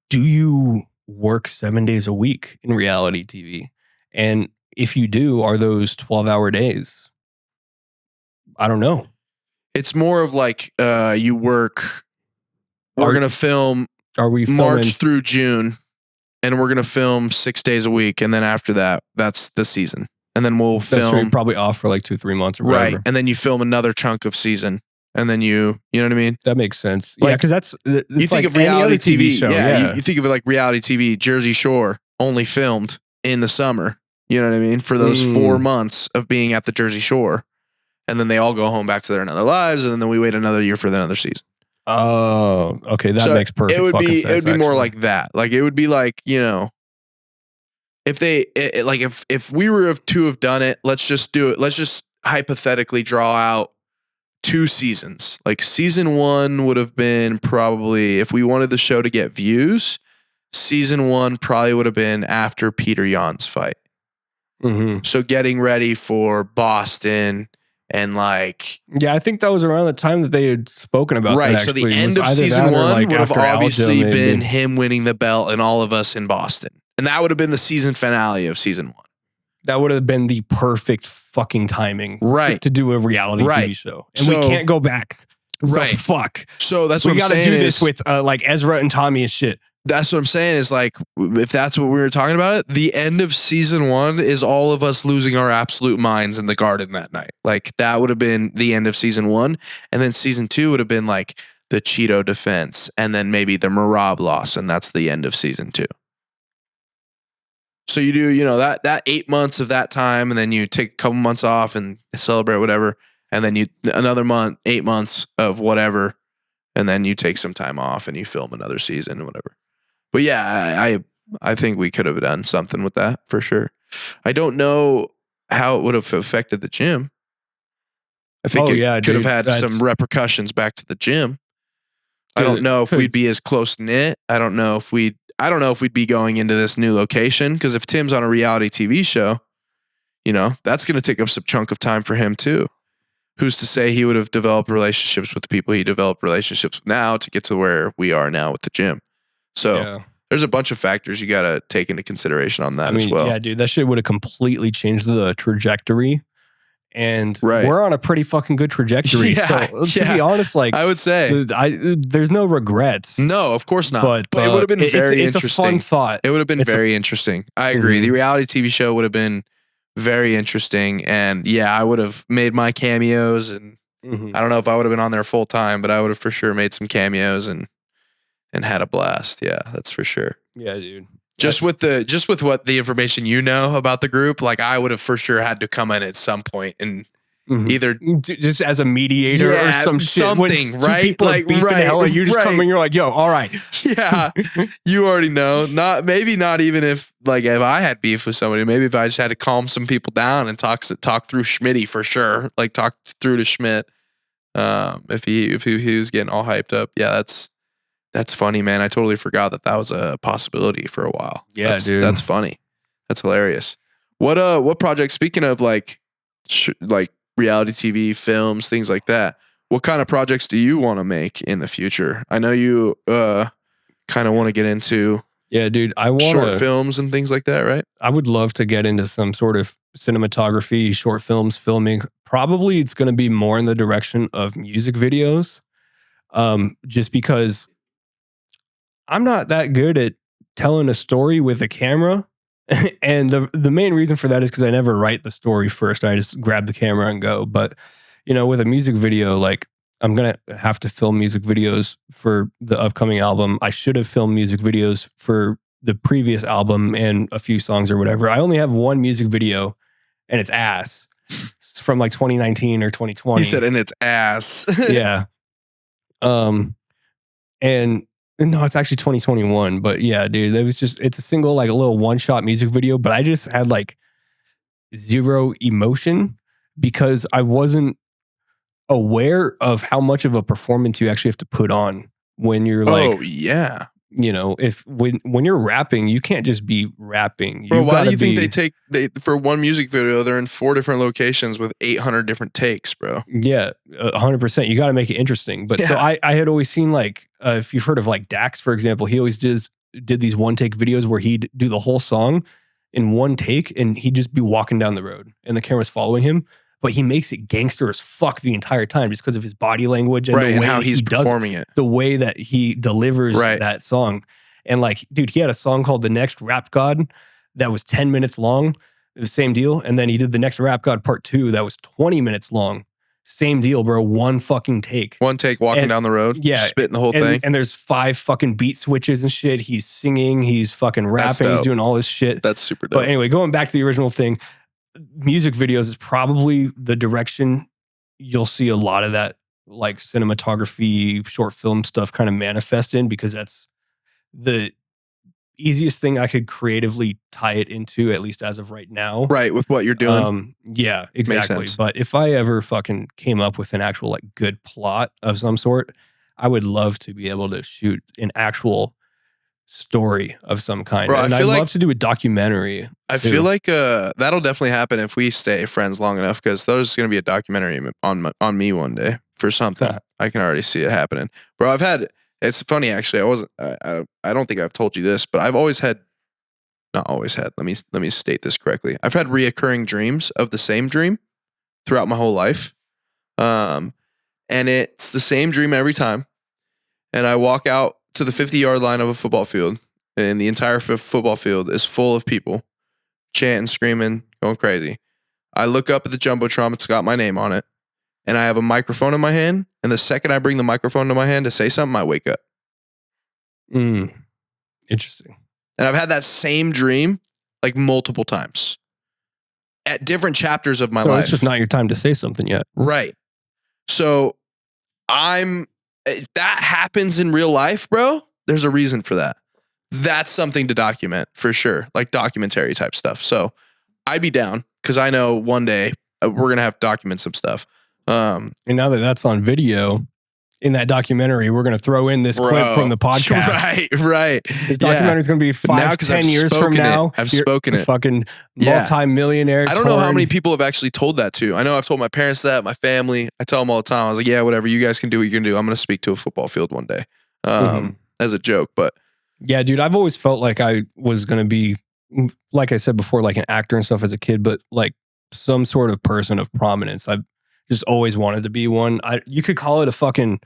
do you work 7 days a week in reality TV? And if you do, are those 12-hour days? I don't know. It's more of like you work. We're going to film March through June, and we're going to film 6 days a week. And then after that, that's the season. And then we'll film. Right, probably off for like 2-3 months or whatever. Right. And then you film another chunk of season. And then you know what I mean? That makes sense. Like, yeah, because you think of reality TV show. Yeah. You think of it like reality TV, Jersey Shore, only filmed in the summer. You know what I mean? For those 4 months of being at the Jersey Shore. And then they all go home back to their other lives. And then we wait another year for another season. Oh, okay. That makes perfect sense. It would be more like that. Like, it would be like, you know, if if we were to have done it, let's just do it. Let's just hypothetically draw out 2 seasons. Like, season 1 would have been probably, if we wanted the show to get views, season 1 probably would have been after Peter Yan's fight. Mm-hmm. So getting ready for Boston and like, yeah, I think that was around the time that they had spoken about. Right. That, so the end of season 1 would have obviously been him winning the belt and all of us in Boston. And that would have been the season finale of season 1. That would have been the perfect fucking timing, right, to do a reality TV show, and we can't go back. Right, so fuck. So that's what I'm saying. We got to do this with like Ezra and Tommy and shit. That's what I'm saying. Is like, if that's what we were talking about, the end of season 1 is all of us losing our absolute minds in the garden that night. Like, that would have been the end of season 1, and then season 2 would have been like the Cheeto defense, and then maybe the Marab loss, and that's the end of season 2. So you do, you know, that 8 months of that time, and then you take a couple months off and celebrate whatever, and then you another month, 8 months of whatever, and then you take some time off and you film another season and whatever. But yeah, I think we could have done something with that for sure. I don't know how it would have affected the gym. I think could have had some repercussions back to the gym. I don't know if we'd be as close knit. I don't know if we'd be going into this new location, because if Tim's on a reality TV show, you know, that's going to take up some chunk of time for him too. who's to say he would have developed relationships with the people he developed relationships with now to get to where we are now with the gym. So there's a bunch of factors you got to take into consideration on that as well. Yeah, dude, that shit would have completely changed the trajectory. And Right. we're on a pretty fucking good trajectory. So to be honest, like I would say there's no regrets. no, of course not. But it would have been very it's interesting. a fun thought. It would have been very interesting. I agree. The reality TV show would have been very interesting. And yeah, I would have made my cameos, and I don't know if I would have been on there full time, but I would have for sure made some cameos and had a blast. Yeah, that's for sure. Yeah, dude. Just with what the information you know about the group, like I would have for sure had to come in at some point and either just as a mediator or some shit. Something, when right? People like are beefing hell, and you just come in, you're like, yo, all right. Yeah, you already know. Not even if I had beef with somebody, maybe if I just had to calm some people down and talk through Schmitty for sure, like talk through to Schmidt. If he was getting all hyped up, yeah, that's funny, man. I totally forgot that was a possibility for a while. Yeah, dude. That's funny. That's hilarious. What projects, speaking of like reality TV, films, things like that, what kind of projects do you want to make in the future? I know you kind of want to get into dude, I want short films and things like that, right? I would love to get into some sort of cinematography, short films, filming. Probably it's going to be more in the direction of music videos. Just because I'm not that good at telling a story with a camera. And the main reason for that is because I never write the story first. I just grab the camera and go. But, with a music video, like I'm going to have to film music videos for the upcoming album. I should have filmed music videos for the previous album and a few songs or whatever. I only have one music video and it's ass. It's from like 2019 or 2020. He said, and it's ass. Yeah. And no, it's actually 2021. But yeah, dude, it's a single, like a little one-shot music video. But I just had like zero emotion because I wasn't aware of how much of a performance you actually have to put on when you're like, oh yeah. When you're rapping, you can't just be rapping. Bro, why do you think they for one music video, they're in 4 different locations with 800 different takes, bro? Yeah, 100%. You got to make it interesting. But so I had always seen like, if you've heard of like Dax, for example, he always did these one take videos where he'd do the whole song in one take and he'd just be walking down the road and the camera's following him. But he makes it gangster as fuck the entire time just because of his body language and the way how he's performing it. The way that he delivers that song. And like, dude, he had a song called The Next Rap God that was 10 minutes long. It was the same deal. And then he did The Next Rap God Part 2 that was 20 minutes long. Same deal, bro. One fucking take. One take walking down the road. Yeah. Spitting the whole thing. And there's 5 fucking beat switches and shit. He's singing. He's fucking rapping. He's doing all this shit. That's super dope. But anyway, going back to the original thing, music videos is probably the direction you'll see a lot of that like cinematography, short film stuff kind of manifest in, because that's the easiest thing I could creatively tie it into, at least as of right now. Right, with what you're doing. Yeah, exactly. But if I ever fucking came up with an actual like good plot of some sort, I would love to be able to shoot an actual story of some kind. Bro, and I'd love to do a documentary. I feel like that'll definitely happen if we stay friends long enough, because there's going to be a documentary on me one day for something. I can already see it happening. Bro, it's funny actually. I don't think I've told you this, but I've always had, not always had, let me state this correctly. I've had reoccurring dreams of the same dream throughout my whole life. And it's the same dream every time. And I walk out to the 50-yard line of a football field, and the entire football field is full of people chanting, screaming, going crazy. I look up at the Jumbotron, it's got my name on it, and I have a microphone in my hand, and the second I bring the microphone to my hand to say something, I wake up. Interesting. And I've had that same dream like multiple times at different chapters of my life. It's just not your time to say something yet. Right. So that happens in real life, bro. There's a reason for that. That's something to document for sure, like documentary type stuff. So I'd be down, because I know one day we're going to have to document some stuff. And now that that's on video, in that documentary. We're going to throw in this clip from the podcast. Right. This documentary is going to be 5-10 years from now. I've spoken it. Fucking multi-millionaire. I don't know how many people have actually told that to. I know I've told my parents that, my family. I tell them all the time. I was like, yeah, whatever. You guys can do what you can do. I'm going to speak to a football field one day as a joke. But yeah, dude, I've always felt like I was going to be, like I said before, like an actor and stuff as a kid, but like some sort of person of prominence. I've just always wanted to be one. You could call it a fucking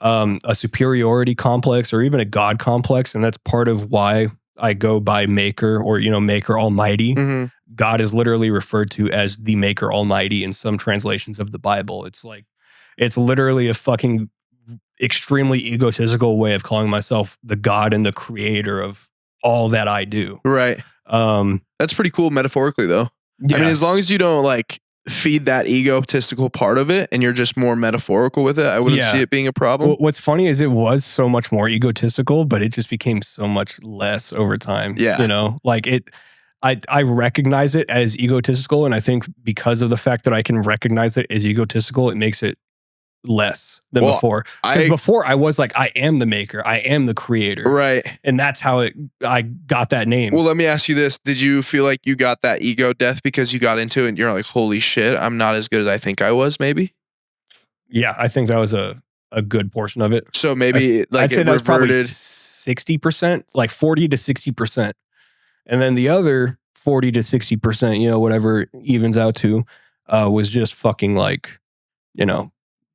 a superiority complex or even a God complex, and that's part of why I go by Maker or Maker Almighty. mm-hmm. God is literally referred to as the Maker Almighty in some translations of the Bible. It's literally a fucking extremely egotistical way of calling myself the God and the creator of all that I do. Right. That's pretty cool metaphorically though. Yeah. I mean, as long as you don't like feed that egotistical part of it and you're just more metaphorical with it, I wouldn't see it being a problem. Well, what's funny is it was so much more egotistical, but it just became so much less over time. Yeah. Like I recognize it as egotistical, and I think because of the fact that I can recognize it as egotistical, it makes it less than before. Because before I was like, I am the maker, I am the creator. Right. And that's how I got that name. Well, let me ask you this. Did you feel like you got that ego death because you got into it and you're like, holy shit, I'm not as good as I think I was, maybe? Yeah, I think that was a good portion of it. So maybe I'd say that was probably 60%, like 40 to 60%. And then the other 40 to 60%, whatever evens out to, was just fucking like,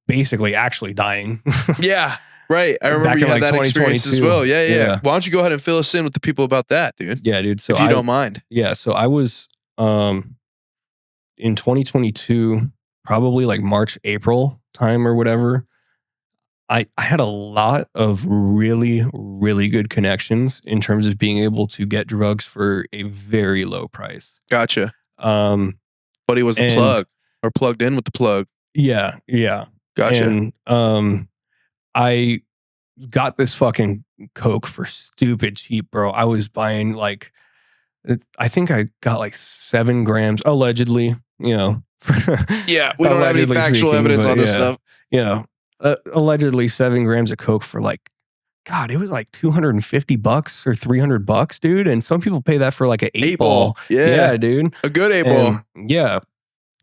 basically actually dying. Yeah, right. I remember you had that experience as well. Yeah. Why don't you go ahead and fill us in with the people about that, dude? Yeah, dude. So if you don't mind. Yeah, so I was in 2022, probably like March, April time or whatever. I had a lot of really, really good connections in terms of being able to get drugs for a very low price. Gotcha. But he was the plug or plugged in with the plug. Yeah. Gotcha. And I got this fucking Coke for stupid cheap, bro. I was buying like, I think I got like 7 grams, allegedly, Yeah, we don't have any factual evidence on this stuff. Allegedly 7 grams of Coke for like, God, it was like $250 or $300, dude. And some people pay that for like an 8-ball. Yeah, dude. A good 8-ball. Yeah.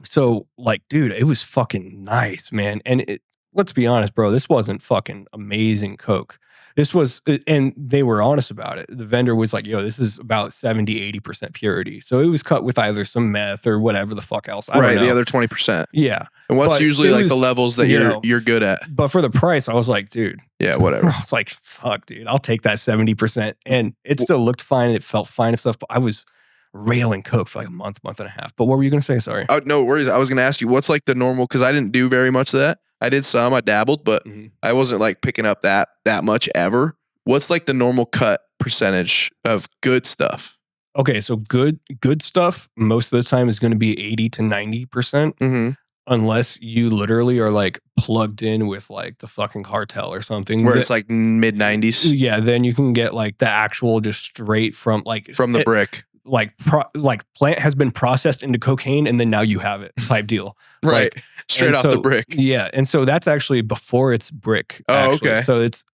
So like, dude, it was fucking nice, man. And let's be honest, bro, this wasn't fucking amazing Coke. This was, and they were honest about it. The vendor was like, yo, this is about 70, 80% purity. So it was cut with either some meth or whatever the fuck else. I don't know. The other 20%. Yeah. And what's usually like the levels that you're good at? But for the price, I was like, dude. Yeah, whatever. I was like, fuck, dude, I'll take that 70%. And it still looked fine. It felt fine and stuff. But I was railing Coke for like a month and a half. But what were you going to say? Sorry. No worries. I was going to ask you, what's like the normal, because I didn't do very much of that. I did some, I dabbled, but I wasn't like picking up that much ever. What's like the normal cut percentage of good stuff? Okay, so good stuff most of the time is going to be 80 to 90%, unless you literally are like plugged in with like the fucking cartel or something. Where it's like mid 90s. Yeah, then you can get like the actual just straight from the brick. Like plant has been processed into cocaine and then now you have it type deal. Right. Like, straight off the brick. Yeah, and so that's actually before it's brick. Oh, actually. okay. So it's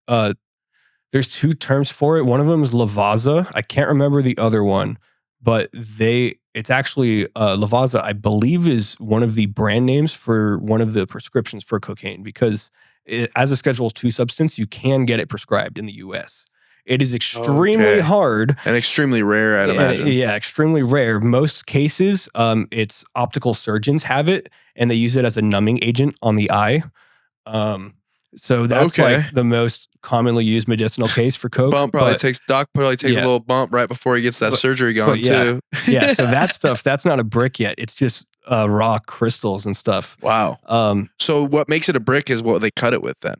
there's 2 terms for it. One of them is Lavazza. I can't remember the other one, but it's actually Lavazza, I believe, is one of the brand names for one of the prescriptions for cocaine, because as a Schedule II substance, you can get it prescribed in the US. It is extremely hard. And extremely rare, I'd imagine. Yeah, extremely rare. Most cases, it's optical surgeons have it, and they use it as a numbing agent on the eye. So that's like the most commonly used medicinal case for Coke. Doc probably takes a little bump right before he gets that surgery going too. Yeah, so that stuff, that's not a brick yet. It's just raw crystals and stuff. Wow. So what makes it a brick is what they cut it with then?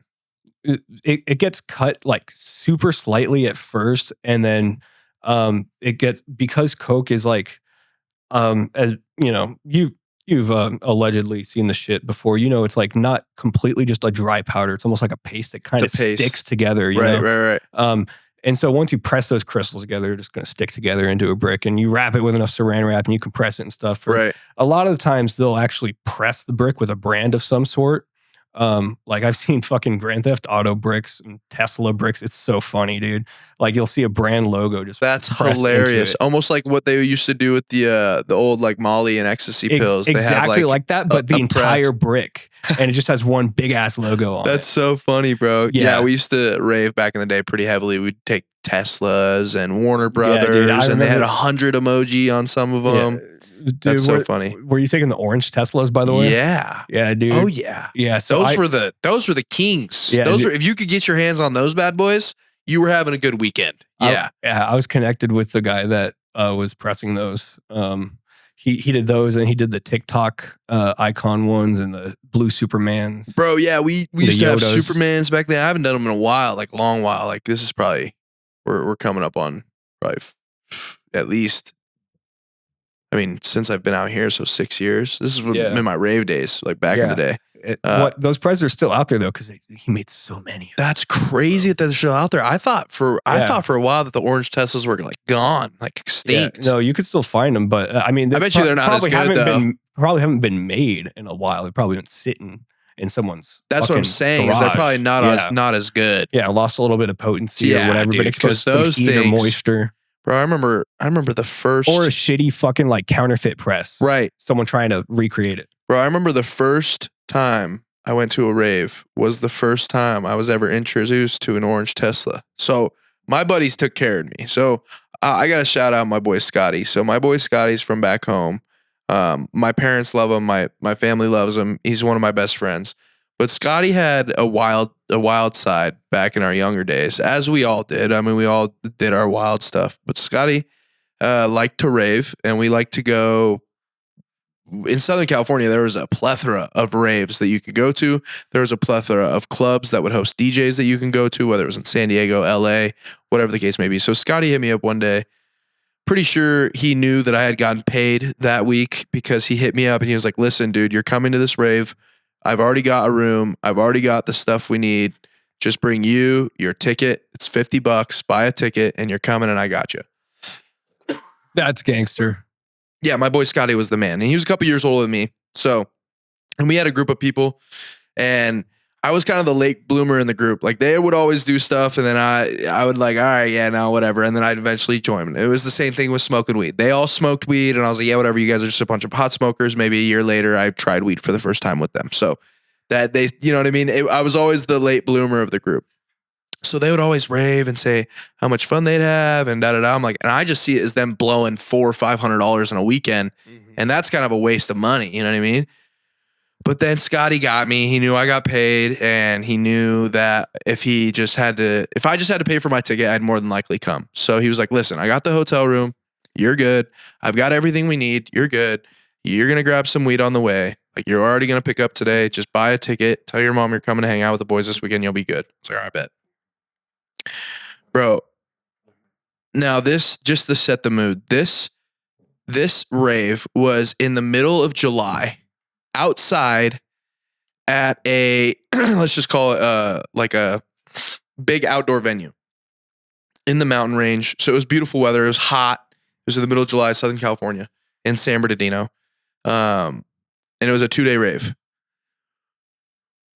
It gets cut like super slightly at first, and then it gets, because Coke is like, as you've allegedly seen the shit before. It's like not completely just a dry powder. It's almost like a paste that kind of sticks together. You know? Right. And so once you press those crystals together, they're just going to stick together into a brick, and you wrap it with enough saran wrap and you compress it and stuff. Right. A lot of the times they'll actually press the brick with a brand of some sort. Like I've seen fucking Grand Theft Auto bricks and Tesla bricks. It's so funny, dude. Like you'll see a brand logo just That's pressed into hilarious. it. Almost like what they used to do with the old like Molly and ecstasy pills. They have Exactly like that, but the a entire press. brick, and it just has one big ass logo on That's it. so funny, bro. Yeah. Yeah, we used to rave back in the day pretty heavily. We'd take Teslas and Warner Yeah, Brothers, dude, I and they had remember- 100 emoji on some of Yeah. them. Dude, That's so funny. Were you taking the orange Teslas, by the way? Yeah. Yeah, dude. Oh yeah. Yeah. So Those were the kings. Yeah, Those dude. were, if you could get your hands on those bad boys, you were having a good weekend. Yeah. I was connected with the guy that was pressing those. He did those, and he did the TikTok icon ones and the blue Supermans. Bro, yeah, we used to have Yodas. Supermans back then. I haven't done them in a while, like long while. Like this is probably we're coming up on probably at least. I mean, since I've been out here, so 6 years. This is Yeah. in my rave days, like back in the day. Those prizes are still out there though, because he made so many. That's crazy that they're still out there. I thought for a while that the orange Teslas were like gone, like extinct. Yeah, no, you could still find them, but I mean, I bet you they're not as good, though. Probably haven't been made in a while. They've probably been sitting in someone's. That's what I'm fucking saying. Is they're garage. probably not as good. Yeah, lost a little bit of potency Yeah, or whatever, dude, but exposed 'cause to some those heat or things- moisture. Bro, I remember the first Or a shitty fucking like counterfeit press. right. Someone trying to recreate it. Bro, I remember the first time I went to a rave was the first time I was ever introduced to an orange Tesla. So my buddies took care of me. So I got to shout out my boy Scotty. So my boy Scotty's from back home. My parents love him. My family loves him. He's one of my best friends. But Scotty had a wild side back in our younger days, as we all did. I mean, we all did our wild stuff. But Scotty liked to rave, and we liked to go. In Southern California, there was a plethora of raves that you could go to. There was a plethora of clubs that would host DJs that you can go to, whether it was in San Diego, LA, whatever the case may be. So Scotty hit me up one day. Pretty sure he knew that I had gotten paid that week because he hit me up and he was like, listen, dude, you're coming to this rave. I've already got a room. I've already got the stuff we need. Just bring you, your ticket. It's $50. Buy a ticket and you're coming and I got you. That's gangster. Yeah, my boy Scotty was the man. And he was a couple years older than me. So, and we had a group of people and I was kind of the late bloomer in the group. Like they would always do stuff and then I would like, all right, yeah, no, whatever. And then I'd eventually join them. It was the same thing with smoking weed. They all smoked weed and I was like, yeah, whatever. You guys are just a bunch of pot smokers. Maybe a year later, I tried weed for the first time with them. So that they, you know what I mean? I was always the late bloomer of the group. So they would always rave and say how much fun they'd have and da-da-da. I'm like, and I just see it as them blowing $400 or $500 in a weekend. And that's kind of a waste of money. You know what I mean? But then Scotty got me. He knew I got paid and he knew that if I just had to pay for my ticket, I'd more than likely come. So he was like, listen, I got the hotel room. You're good. I've got everything we need. You're good. You're going to grab some weed on the way. Like you're already going to pick up today. Just buy a ticket. Tell your mom you're coming to hang out with the boys this weekend. You'll be good. I was like, all right, bet. Bro. Now this, just to set the mood, this rave was in the middle of July. Outside at a let's just call it like a big outdoor venue in the mountain range. So it was beautiful weather. It was hot. It was in the middle of July, Southern California, in San Bernardino, and it was a 2-day rave.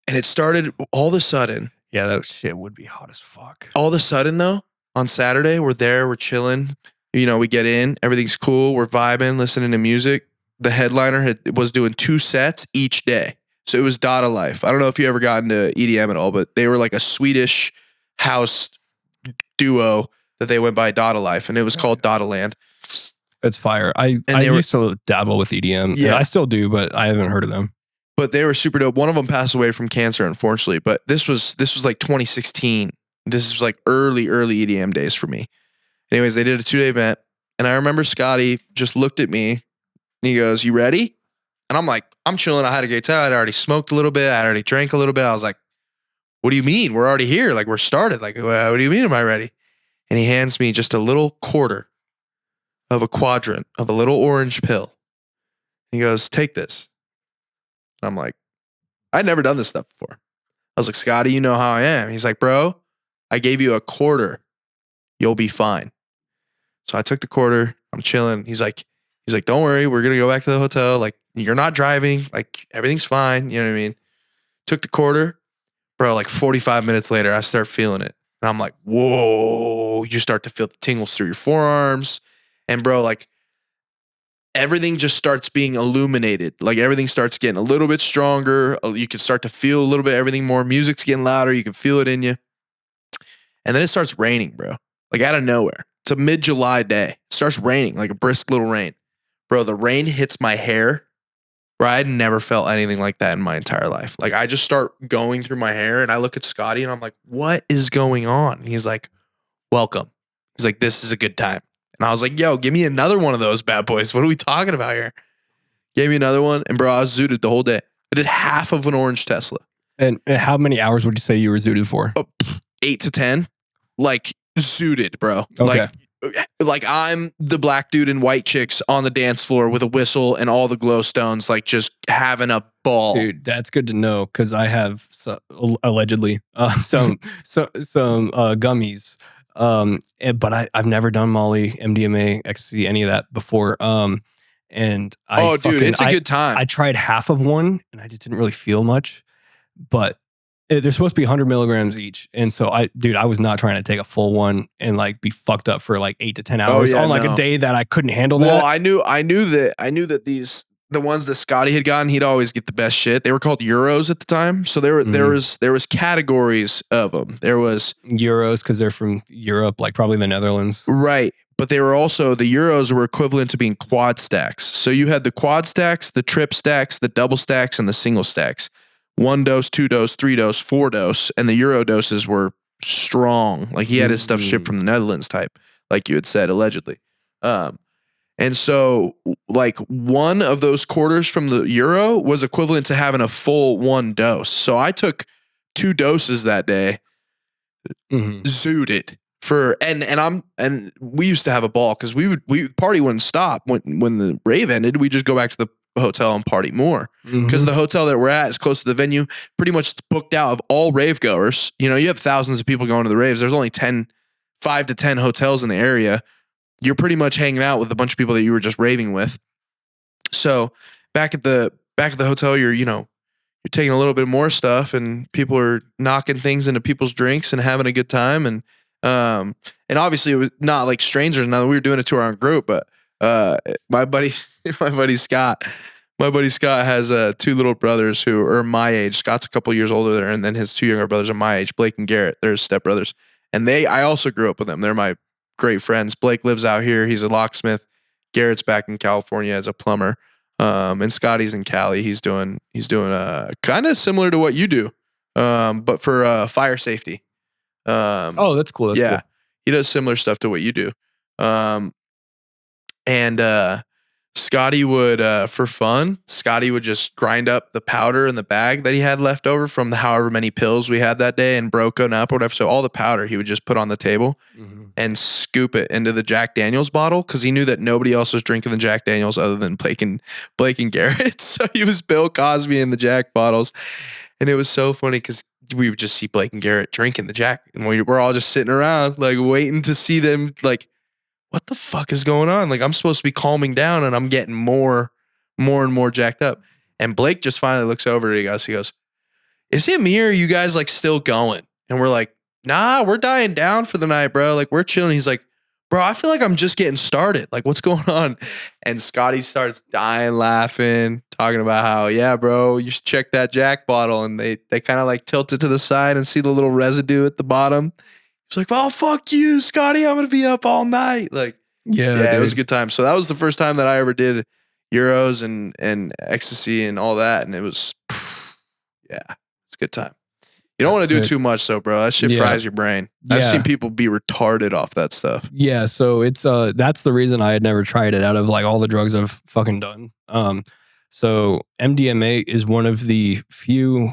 And it started all of a sudden. Yeah, that shit would be hot as fuck. All of a sudden, though, on Saturday, we're there, we're chilling. You know, we get in, everything's cool, we're vibing, listening to music. The headliner was doing 2 sets each day. So it was Dada Life. I don't know if you ever got into EDM at all, but they were like a Swedish house duo that they went by Dada Life, and it was called Dada Land. It's fire. I used to dabble with EDM. Yeah. Yeah, I still do, but I haven't heard of them. But they were super dope. One of them passed away from cancer, unfortunately. But this was like 2016. This is like early EDM days for me. Anyways, they did a 2-day event, and I remember Scotty just looked at me. And he goes, you ready? And I'm like, I'm chilling. I had a great time. I'd already smoked a little bit. I'd already drank a little bit. I was like, what do you mean? We're already here. Like, we're started. Like, what do you mean? Am I ready? And he hands me just a little quarter of a quadrant of a little orange pill. He goes, take this. I'm like, I'd never done this stuff before. I was like, Scotty, you know how I am. He's like, bro, I gave you a quarter. You'll be fine. So I took the quarter. I'm chilling. He's like, don't worry. We're going to go back to the hotel. Like, you're not driving. Like, everything's fine. You know what I mean? Took the quarter, bro. Like 45 minutes later, I start feeling it, and I'm like, whoa! You start to feel the tingles through your forearms, and bro, like everything just starts being illuminated. Like everything starts getting a little bit stronger. You can start to feel a little bit everything more. Music's getting louder. You can feel it in you. And then it starts raining, bro. Like out of nowhere. It's a mid-July day. It starts raining, like a brisk little rain. Bro, the rain hits my hair. Bro, I had never felt anything like that in my entire life. Like I just start going through my hair and I look at Scotty and I'm like, what is going on? And he's like, welcome. He's like, this is a good time. And I was like, yo, give me another one of those bad boys. What are we talking about here? Gave me another one. And bro, I was zooted the whole day. I did half of an orange Tesla. And how many hours would you say you were zooted for? 8 to 10. Like zooted, bro. Okay. Like I'm the black dude in white chicks on the dance floor with a whistle and all the glow stones, like just having a ball. Dude, that's good to know because I have allegedly some gummies. But I've never done Molly, MDMA, ecstasy, any of that before. And dude, it's a good time. I tried half of one and I just didn't really feel much, but they're supposed to be 100 milligrams each. And so I was not trying to take a full one and like be fucked up for like 8 to 10 hours on like a day that I couldn't handle that. Well, I knew that the ones that Scotty had gotten, he'd always get the best shit. They were called Euros at the time. So there was categories of them. There was Euros because they're from Europe, like probably the Netherlands. Right. But they were also, the Euros were equivalent to being quad stacks. So you had the quad stacks, the trip stacks, the double stacks, and the single stacks. 1 dose, 2 dose, 3 dose, 4 dose. And the Euro doses were strong. Like he had his stuff shipped from the Netherlands type, like you had said, allegedly. And so like one of those quarters from the Euro was equivalent to having a full 1 dose. So I took 2 doses that day, zooted for, and we used to have a ball because party wouldn't stop when the rave ended. We just go back to the hotel and party more because the hotel that we're at is close to the venue, pretty much booked out of all rave goers. You know, you have thousands of people going to the raves. There's only 5 to 10 hotels in the area. You're pretty much hanging out with a bunch of people that you were just raving with. So back at the hotel, you're taking a little bit more stuff and people are knocking things into people's drinks and having a good time. And obviously it was not like strangers. Now we were doing it to our own group, but my buddy Scott has 2 little brothers who are my age. Scott's a couple years older there, and then his 2 younger brothers are my age, Blake and Garrett. They're his stepbrothers. And I also grew up with them. They're my great friends. Blake lives out here. He's a locksmith. Garrett's back in California as a plumber. And Scotty's in Cali. He's doing kind of similar to what you do, but for fire safety. That's cool. That's cool. He does similar stuff to what you do. And Scotty would, for fun, just grind up the powder in the bag that he had left over from the however many pills we had that day and broken up or whatever. So all the powder he would just put on the table and scoop it into the Jack Daniels bottle because he knew that nobody else was drinking the Jack Daniels other than Blake and Garrett. So he was Bill Cosby in the Jack bottles. And it was so funny because we would just see Blake and Garrett drinking the Jack. And we're all just sitting around like waiting to see them like, what the fuck is going on? Like I'm supposed to be calming down and I'm getting more and more jacked up. And Blake just finally looks over at us. He goes, is it me or are you guys like still going? And we're like, nah, we're dying down for the night, bro. Like we're chilling. He's like, bro, I feel like I'm just getting started. Like what's going on? And Scotty starts dying laughing, talking about how, yeah, bro, you should check that Jack bottle. And they kind of like tilt it to the side and see the little residue at the bottom. He's like, oh, fuck you, Scotty. I'm going to be up all night. Like, yeah, it was a good time. So that was the first time that I ever did Euros and ecstasy and all that. And it was, it's a good time. You don't want to do too much though, bro. That shit fries your brain. I've seen people be retarded off that stuff. Yeah. So it's, that's the reason I had never tried it out of like all the drugs I've fucking done. So MDMA is one of the few,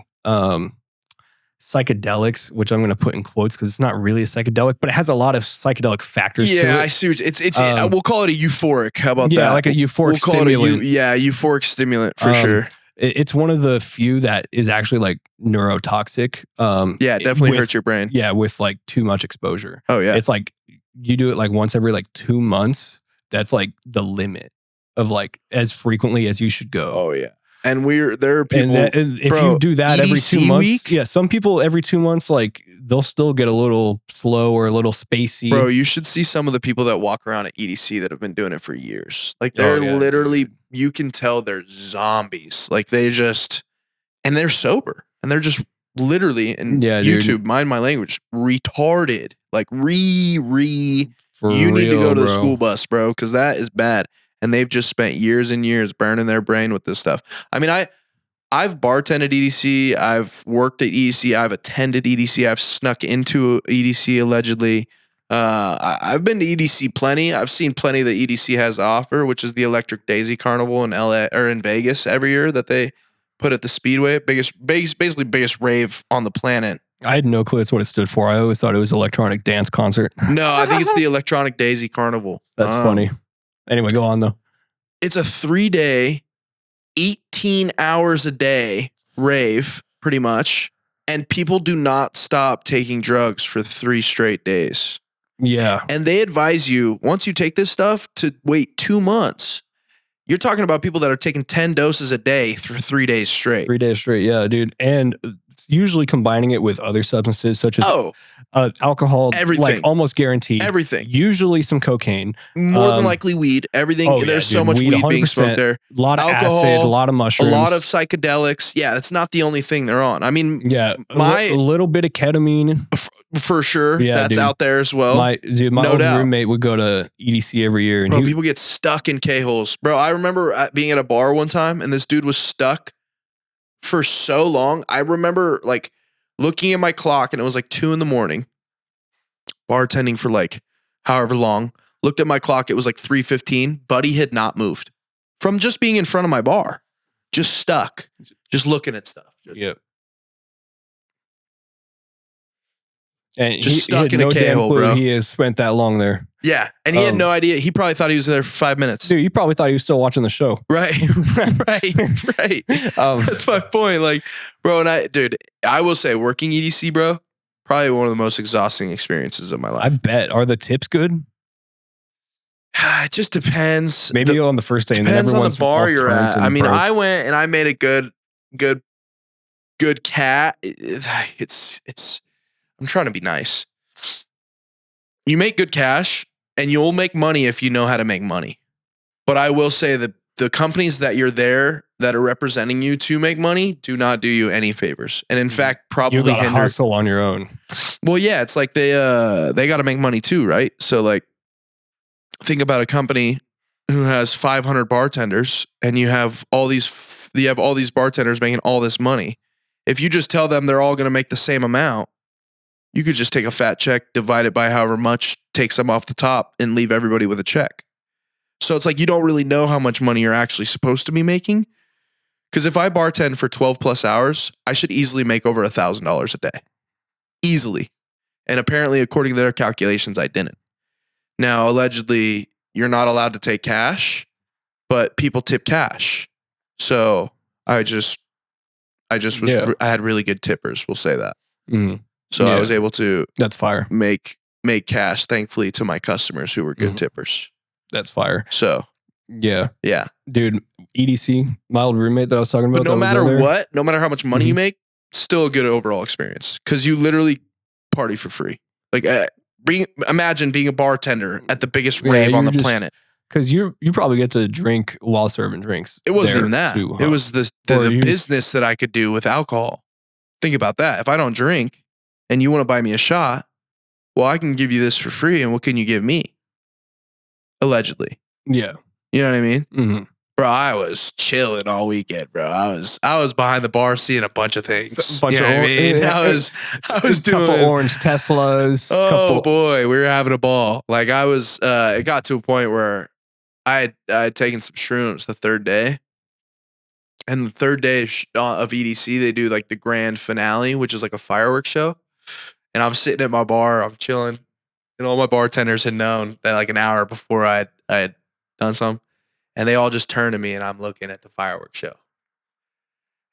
psychedelics, which I'm going to put in quotes because it's not really a psychedelic, but it has a lot of psychedelic factors to it. Yeah, I see. It's we'll call it a euphoric. How about that? Yeah, like a euphoric stimulant. Euphoric stimulant for sure. It's one of the few that is actually like neurotoxic. Yeah, it definitely hurts your brain. Yeah, with like too much exposure. Oh yeah. It's like you do it like once every like 2 months. That's like the limit of like as frequently as you should go. Oh yeah. And there are people. And if bro, you do that every 2 EDC months, week? some people every 2 months, like they'll still get a little slow or a little spacey. Bro, you should see some of the people that walk around at EDC that have been doing it for years. Like they're Oh, yeah, literally, dude. you can tell they're zombies. Like and they're sober and they're just literally, and Yeah, YouTube, dude. mind my language, retarded. Like For you need to real, go to the bro. school bus, bro, because that is bad. And they've just spent years and years burning their brain with this stuff. I mean, I've bartended EDC. I've worked at EDC. I've attended EDC. I've snuck into EDC allegedly. I've been to EDC plenty. I've seen plenty that EDC has to offer, which is the Electric Daisy Carnival in LA or in Vegas every year that they put at the Speedway. Basically biggest rave on the planet. I had no clue that's what it stood for. I always thought it was electronic dance concert. No, I think it's the Electronic Daisy Carnival. That's funny. Anyway, go on though. It's a 3-day, 18 hours a day rave, pretty much. And people do not stop taking drugs for 3 straight days. Yeah. And they advise you, once you take this stuff, to wait 2 months. You're talking about people that are taking 10 doses a day for 3 days straight. 3 days straight. Yeah, dude. And usually combining it with other substances such as alcohol, everything. like almost guaranteed. Everything. Usually some cocaine. More than likely weed. Everything. Oh, yeah, There's so dude. much Weed, weed being 100%. smoked there. A lot of Alcohol, acid, a lot of mushrooms. A lot of psychedelics. Yeah, that's not the only thing they're on. I mean, yeah, a little bit of ketamine. For sure. Yeah, that's dude. out there as well. My No old doubt. roommate would go to EDC every year. And Bro, people get stuck in K-holes. Bro, I remember being at a bar one time and this dude was stuck for so long. I remember like looking at my clock and it was like 2 a.m, bartending for like however long. Looked at my clock, it was like 3:15. Buddy had not moved from just being in front of my bar. Just stuck. Just looking at stuff. Yep. And Just he stuck had in a no damn K-hole, clue bro. he has spent that long there. Yeah. And he had no idea. He probably thought he was there for 5 minutes. Dude, you probably thought he was still watching the show. Right. right. That's my point. Like, bro, and I will say working EDC, bro, probably one of the most exhausting experiences of my I life. bet. Are the tips good? It just depends. Maybe on the first day. And then Depends on the everyone's bar all you're turned at. and I mean, broke. I went and I made a good cat. I'm trying to be nice. You make good cash and you'll make money if you know how to make money. But I will say that the companies that you're there that are representing you to make money do not do you any favors. And in fact, probably you got to hinder. hustle on your own. Well, yeah, it's like they got to make money too, right? So like think about a company who has 500 bartenders and you have all these bartenders making all this money. If you just tell them they're all going to make the same amount, you could just take a fat check, divide it by however much, take some off the top, and leave everybody with a check. So it's like you don't really know how much money you're actually supposed to be making. Because if I bartend for 12 plus hours, I should easily make over $1,000 a day. Easily. And apparently, according to their calculations, I didn't. Now, allegedly, you're not allowed to take cash, but people tip cash. So I had really good tippers, we'll say that. Mm-hmm. So I was able to That's fire. make cash, thankfully, to my customers who were good tippers. That's fire. So Yeah. yeah. Dude, EDC, my old roommate that I was talking about. But no that was matter over there, what, no matter how much money you make, still a good overall experience. Because you literally party for free. Like imagine being a bartender at the biggest rave on the planet. Because you probably get to drink while serving drinks. It wasn't there even that. too, It huh? was the Or you- business that I could do with alcohol. Think about that. If I don't drink and you want to buy me a shot, well, I can give you this for free. And what can you give me? Allegedly. Yeah. You know what I mean? Mm-hmm. Bro, I was chilling all weekend, bro. I was behind the bar seeing a bunch of things. A bunch You know of what I mean? I was doing couple orange Teslas. Oh boy, we were having a ball. Like I was it got to a point where I had taken some shrooms the third day. And the third day of EDC, they do like the grand finale, which is like a fireworks show. And I'm sitting at my bar, I'm chilling. And all my bartenders had known that like an hour before I had done some. And they all just turn to me and I'm looking at the fireworks show.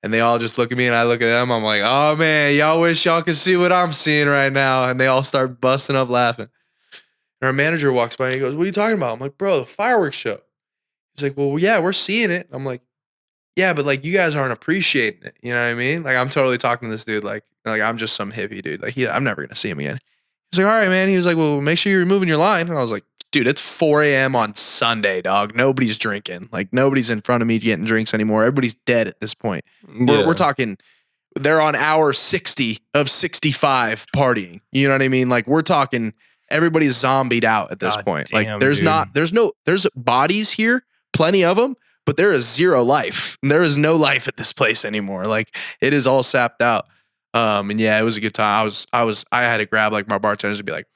And they all just look at me and I look at them. I'm like, oh man, y'all wish y'all could see what I'm seeing right now. And they all start busting up laughing. And our manager walks by and he goes, what are you talking about? I'm like, bro, the fireworks show. He's like, well, yeah, we're seeing it. I'm like, yeah, but like you guys aren't appreciating it. You know what I mean? Like I'm totally talking to this dude like I'm just some hippie dude. Like I'm never gonna see him again. He's like, all right, man. He was like, well, make sure you're moving your line. And I was like, dude, it's 4 a.m. on Sunday, dog. Nobody's drinking. Like nobody's in front of me getting drinks anymore. Everybody's dead at this point. We're talking. They're on hour 60 of 65 partying. You know what I mean? Like we're talking. Everybody's zombied out at this point. Damn, like there's dude. there's bodies here, plenty of them, but there is zero life. There is no life at this place anymore. Like it is all sapped out. And yeah, it was a good time. I had to grab like my bartenders and be like,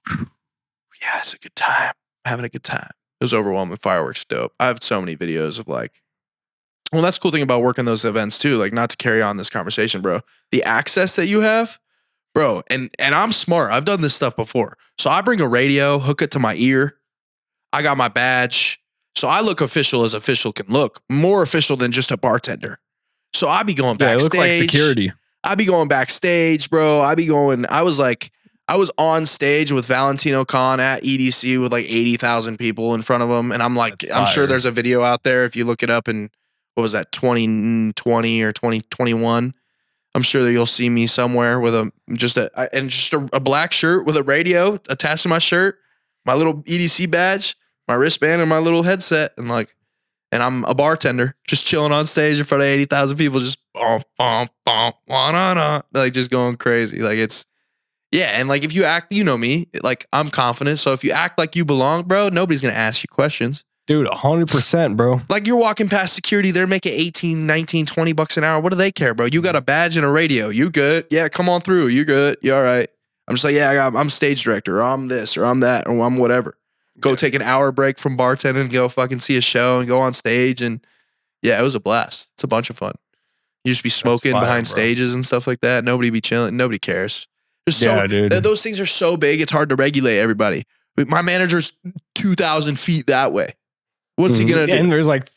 yeah, it's a good time. I'm having a good time. It was overwhelming. Fireworks dope. I have so many videos of like, well, that's the cool thing about working those events too. Like not to carry on this conversation, bro. The access that you have, bro, and I'm smart. I've done this stuff before. So I bring a radio, hook it to my ear. I got my badge. So I look official as official can look. More official than just a bartender. So I be going backstage. Yeah, look like security. I be going backstage, bro. I was on stage with Valentino Khan at EDC with like 80,000 people in front of him. And I'm like, I'm sure there's a video out there if you look it up in, what was that, 2020 or 2021. I'm sure that you'll see me somewhere with a black shirt with a radio attached to my shirt, my little EDC badge, my wristband, and my little headset, and I'm a bartender just chilling on stage in front of 80,000 people, just like just going crazy. Like and like if you act, you know me, like I'm confident. So if you act like you belong, bro, nobody's gonna ask you questions. Dude, 100%, bro. Like you're walking past security, they're making 18, 19, 20 bucks an hour. What do they care, bro? You got a badge and a radio. You good? Yeah, come on through. You good? You all right? I'm just like, yeah, I'm stage director, or I'm this, or I'm that, or I'm whatever. Go take an hour break from bartending and go fucking see a show and go on stage. And yeah, it was a blast. It's a bunch of fun. You just be smoking behind stages and stuff like that. Nobody be chilling. Nobody cares. Dude. Those things are so big, it's hard to regulate everybody. My manager's 2,000 feet that way. What's he gonna do? And there's like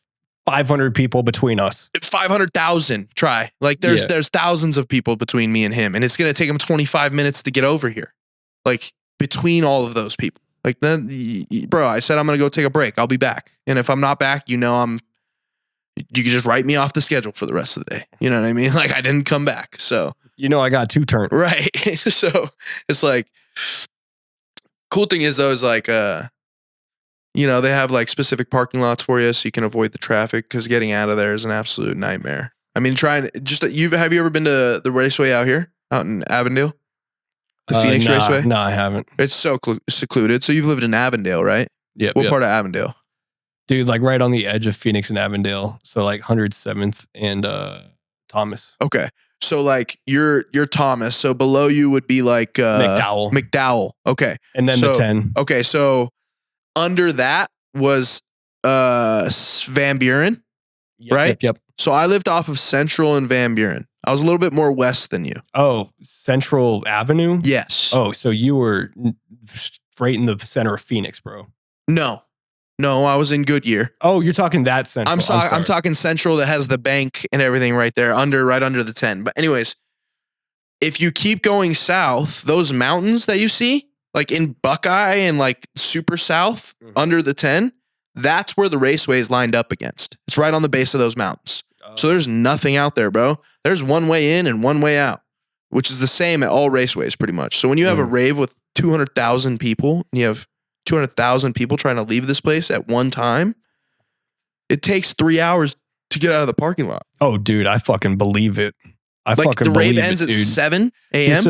500 people between us. 500,000. Try. Like there's thousands of people between me and him, and it's gonna take him 25 minutes to get over here. Like between all of those people. Like then, bro, I said I'm gonna go take a break. I'll be back, and if I'm not back, you can just write me off the schedule for the rest of the day. You know what I mean? Like I didn't come back, so I got 2 turns. Right. So it's like, cool thing is though, is like, they have like specific parking lots for you so you can avoid the traffic, because getting out of there is an absolute nightmare. I mean, have you ever been to the raceway out here, out in Avondale? The Phoenix Raceway? No, I haven't. It's so secluded. So you've lived in Avondale, right? Yeah. What part of Avondale? Dude, like right on the edge of Phoenix and Avondale. So like 107th and Thomas. Okay. So like you're Thomas. So below you would be like McDowell. Okay. And then the 10. Okay. So under that was Van Buren, right? Yep. So I lived off of Central and Van Buren. I was a little bit more west than you. Oh, Central Avenue? Yes. Oh, so you were right in the center of Phoenix, bro. No, I was in Goodyear. Oh, you're talking that Central. I'm talking Central that has the bank and everything right there, right under the 10. But anyways, if you keep going south, those mountains that you see, like in Buckeye and like super south under the 10, that's where the raceway is lined up against. It's right on the base of those mountains. So there's nothing out there, bro. There's one way in and one way out, which is the same at all raceways pretty much. So when you have a rave with 200,000 people, and you have 200,000 people trying to leave this place at one time, it takes 3 hours to get out of the parking lot. Oh, dude, I fucking believe it. The rave ends at 7 a.m.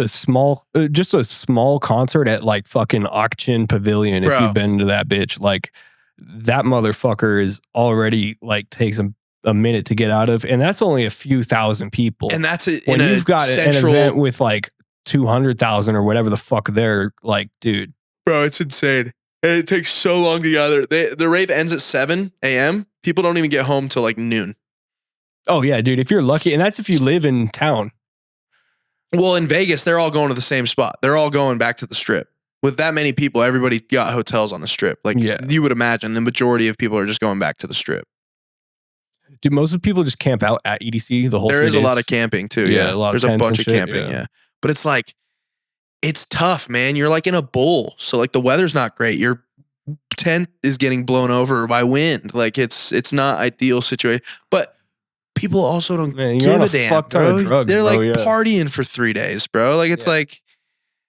Just a small concert at like fucking Auction Pavilion. Bro. If you've been to that bitch, like that motherfucker is already like takes a minute to get out of, and that's only a few thousand people. And that's it. When you've got an event with like 200,000 or whatever the fuck, they're like, dude, bro, it's insane. And it takes so long to get out there. The rave ends at 7 a.m. People don't even get home till like noon. Oh yeah, dude. If you're lucky, and that's if you live in town. Well, in Vegas, they're all going to the same spot. They're all going back to the Strip. With that many people, everybody got hotels on the Strip. Like you would imagine, the majority of people are just going back to the Strip. Do most of the people just camp out at EDC the whole? There is a lot of camping too. Yeah, there's a bunch of camping. Yeah, but it's like, it's tough, man. You're like in a bowl, so like the weather's not great. You're tent is getting blown over by wind. Like it's not ideal situation. But people also don't Man, you're give on a a damn, fuck ton bro. of drugs, They're bro, like yeah. partying for 3 days, bro. Like it's Yeah. like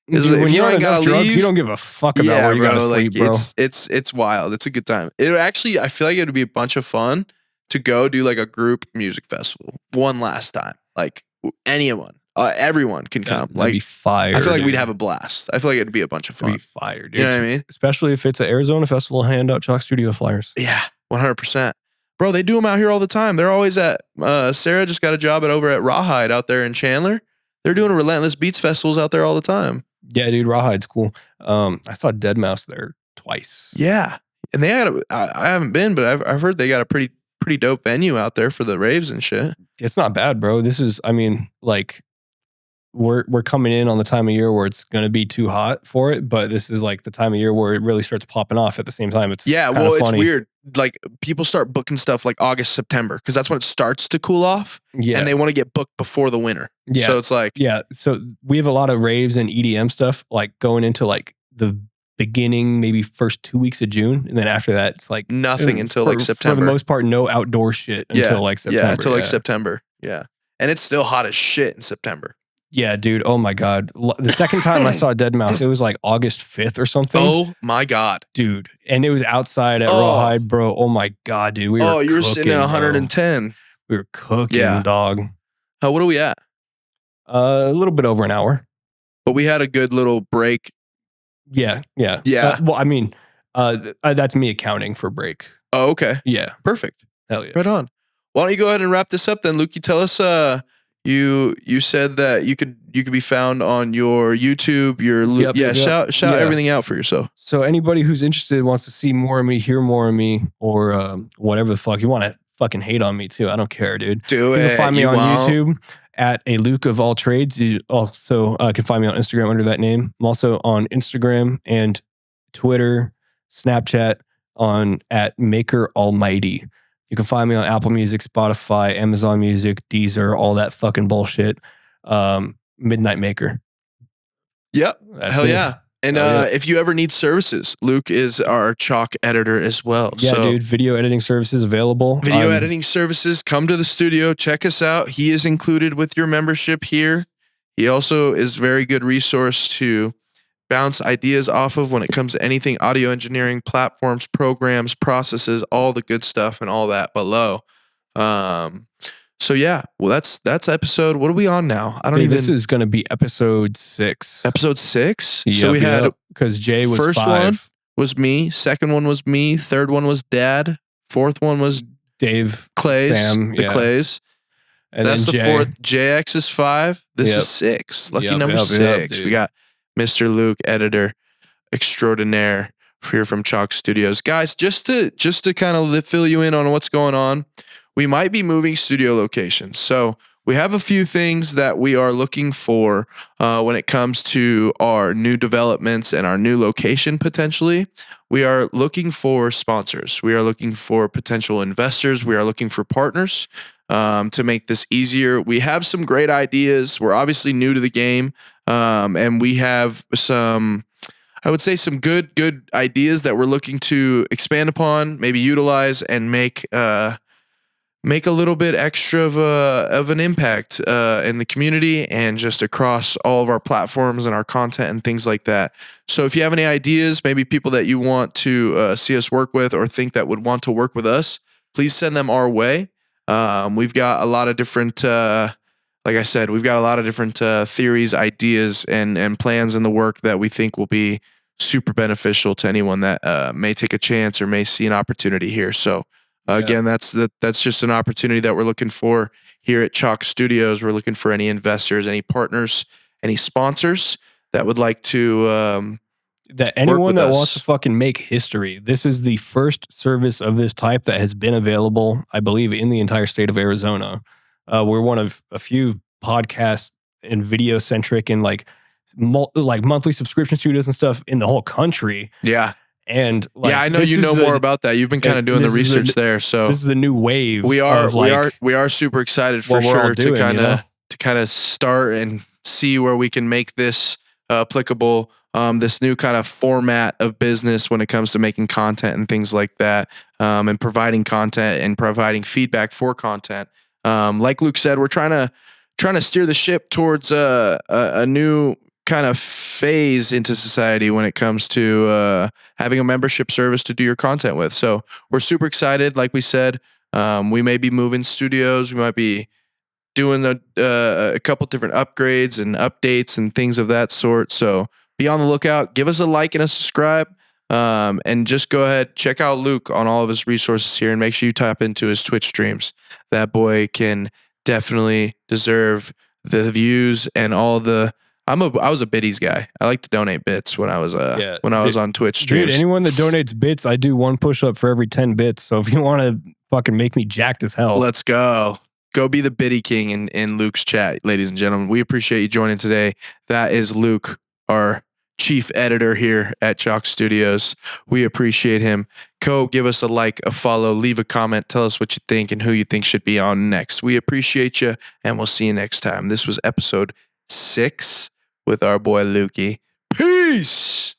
Dude, when if you you're on ain't enough gotta drugs, leave, you don't give a fuck about yeah, where you bro, gotta sleep, like bro. it's wild. It's a good time. It actually, I feel like it would be a bunch of fun to go do like a group music festival one last time. Like anyone, everyone can come. That'd be fire. I feel like we'd dude. have a blast. I feel like it'd be a bunch of That'd fun. be fire, dude. You know what I mean? Especially if it's an Arizona festival, hand out Chalk Studio flyers. Yeah, 100%. Bro, they do them out here all the time. They're always at, Sarah just got a job over at Rawhide out there in Chandler. They're doing Relentless Beats festivals out there all the time. Yeah, dude, Rawhide's cool. I saw Dead Mouse there twice. Yeah. And they had, I haven't been, but I've heard they got a pretty dope venue out there for the raves and shit. It's not bad, bro. This is, I mean, like, we're coming in on the time of year where it's going to be too hot for it, but this is like the time of year where it really starts popping off at the same time. It's Yeah, kinda well, it's funny. weird. Like people start booking stuff like August, September, because that's when it starts to cool off. Yeah. And they want to get booked before the winter. Yeah. So it's like, Yeah. So we have a lot of raves and EDM stuff like going into like the beginning, maybe first 2 weeks of June. And then after that, it's like nothing until like For September. the most part, no outdoor shit until like September. Yeah, until like September. Yeah. And it's still hot as shit in September. Yeah, dude. Oh my God. The second time I saw Dead Mouse, it was like August 5th or something. Oh my God. Dude. And it was outside at Rawhide, bro. Oh my God, dude. We were you were sitting at 110. Bro. We were cooking, Yeah. dog. What are we at? A little bit over an hour. But we had a good little break. Yeah. Yeah. Yeah. Well, I mean, that's me accounting for break. Oh, okay. Yeah. Perfect. Hell yeah. Right on. Why don't you go ahead and wrap this up then, Luke? You tell us, you said that you could be found on your YouTube, Yep. shout Yeah. everything out for yourself. So anybody who's interested wants to see more of me, hear more of me, or whatever the fuck you want to fucking hate on me too. I don't care, dude. Do You it. can find me You on won't. YouTube at a Luke of all trades. You also can find me on Instagram under that name. I'm also on Instagram and Twitter, Snapchat on at Maker Almighty. You can find me on Apple Music, Spotify, Amazon Music, Deezer, all that fucking bullshit. Midnight Maker. Yep. That's Hell me. yeah. And Hell yeah. if you ever need services, Luke is our chalk editor as well. Yeah, so, dude. Video editing services available. Video editing services, come to the studio, check us out. He is included with your membership here. He also is very good resource to bounce ideas off of when it comes to anything audio engineering, platforms, programs, processes, all the good stuff and all that below. So yeah, well that's episode. What are we on now? I don't even. This is going to be episode 6. Episode 6. So we had because Jay was first 5. one was me, second one was me, third one was Dad, fourth one was Dave, Clays, Sam, the yeah. Clays. And That's the then Jay. fourth. JX is 5. This Yep. is 6. Lucky Yep, number yep, 6. dude. We got Mr. Luke, editor extraordinaire here from Chalk Studios. Guys, just to kind of fill you in on what's going on, we might be moving studio locations. So we have a few things that we are looking for when it comes to our new developments and our new location potentially. We are looking for sponsors. We are looking for potential investors. We are looking for partners to make this easier. We have some great ideas. We're obviously new to the game, and we have some, I would say, some good ideas that we're looking to expand upon, maybe utilize, and make a little bit extra of an impact in the community and just across all of our platforms and our content and things like that. So if you have any ideas, maybe people that you want to see us work with or think that would want to work with us, please send them our way. We've got a lot of different, like I said, we've got a lot of different theories, ideas, and plans in the work that we think will be super beneficial to anyone that may take a chance or may see an opportunity here. So again, that's just an opportunity that we're looking for here at Chalk Studios. We're looking for any investors, any partners, any sponsors that would like to that anyone that us. wants to fucking make history. This is the first service of this type that has been available, I believe, in the entire state of Arizona. We're one of a few podcasts and video centric and like monthly subscription studios and stuff in the whole country. Yeah. And like, yeah, I know you know more about that. You've been kind of doing the research there. So this is the new wave. We are of we are super excited for what we're all sure doing, to kind of start and see where we can make this applicable this new kind of format of business when it comes to making content and things like that, and providing content and providing feedback for content. Like Luke said, we're trying to steer the ship towards a new kind of phase into society when it comes to having a membership service to do your content with. So we're super excited. Like we said, we may be moving studios. We might be doing a couple different upgrades and updates and things of that sort. So be on the lookout. Give us a like and a subscribe. And just go ahead, check out Luke on all of his resources here, and make sure you tap into his Twitch streams. That boy can definitely deserve the views and all the. I was a biddies guy. I like to donate bits when I was on Twitch streams. Dude, anyone that donates bits, I do 1 push-up for every 10 bits. So if you want to fucking make me jacked as hell, let's go. Go be the biddy king in Luke's chat, ladies and gentlemen. We appreciate you joining today. That is Luke, our chief editor here at Chalk Studios. We appreciate him. Go give us a like, a follow, leave a comment, tell us what you think and who you think should be on next. We appreciate you, and we'll see you next time. This was episode 6 with our boy Lukey. Peace!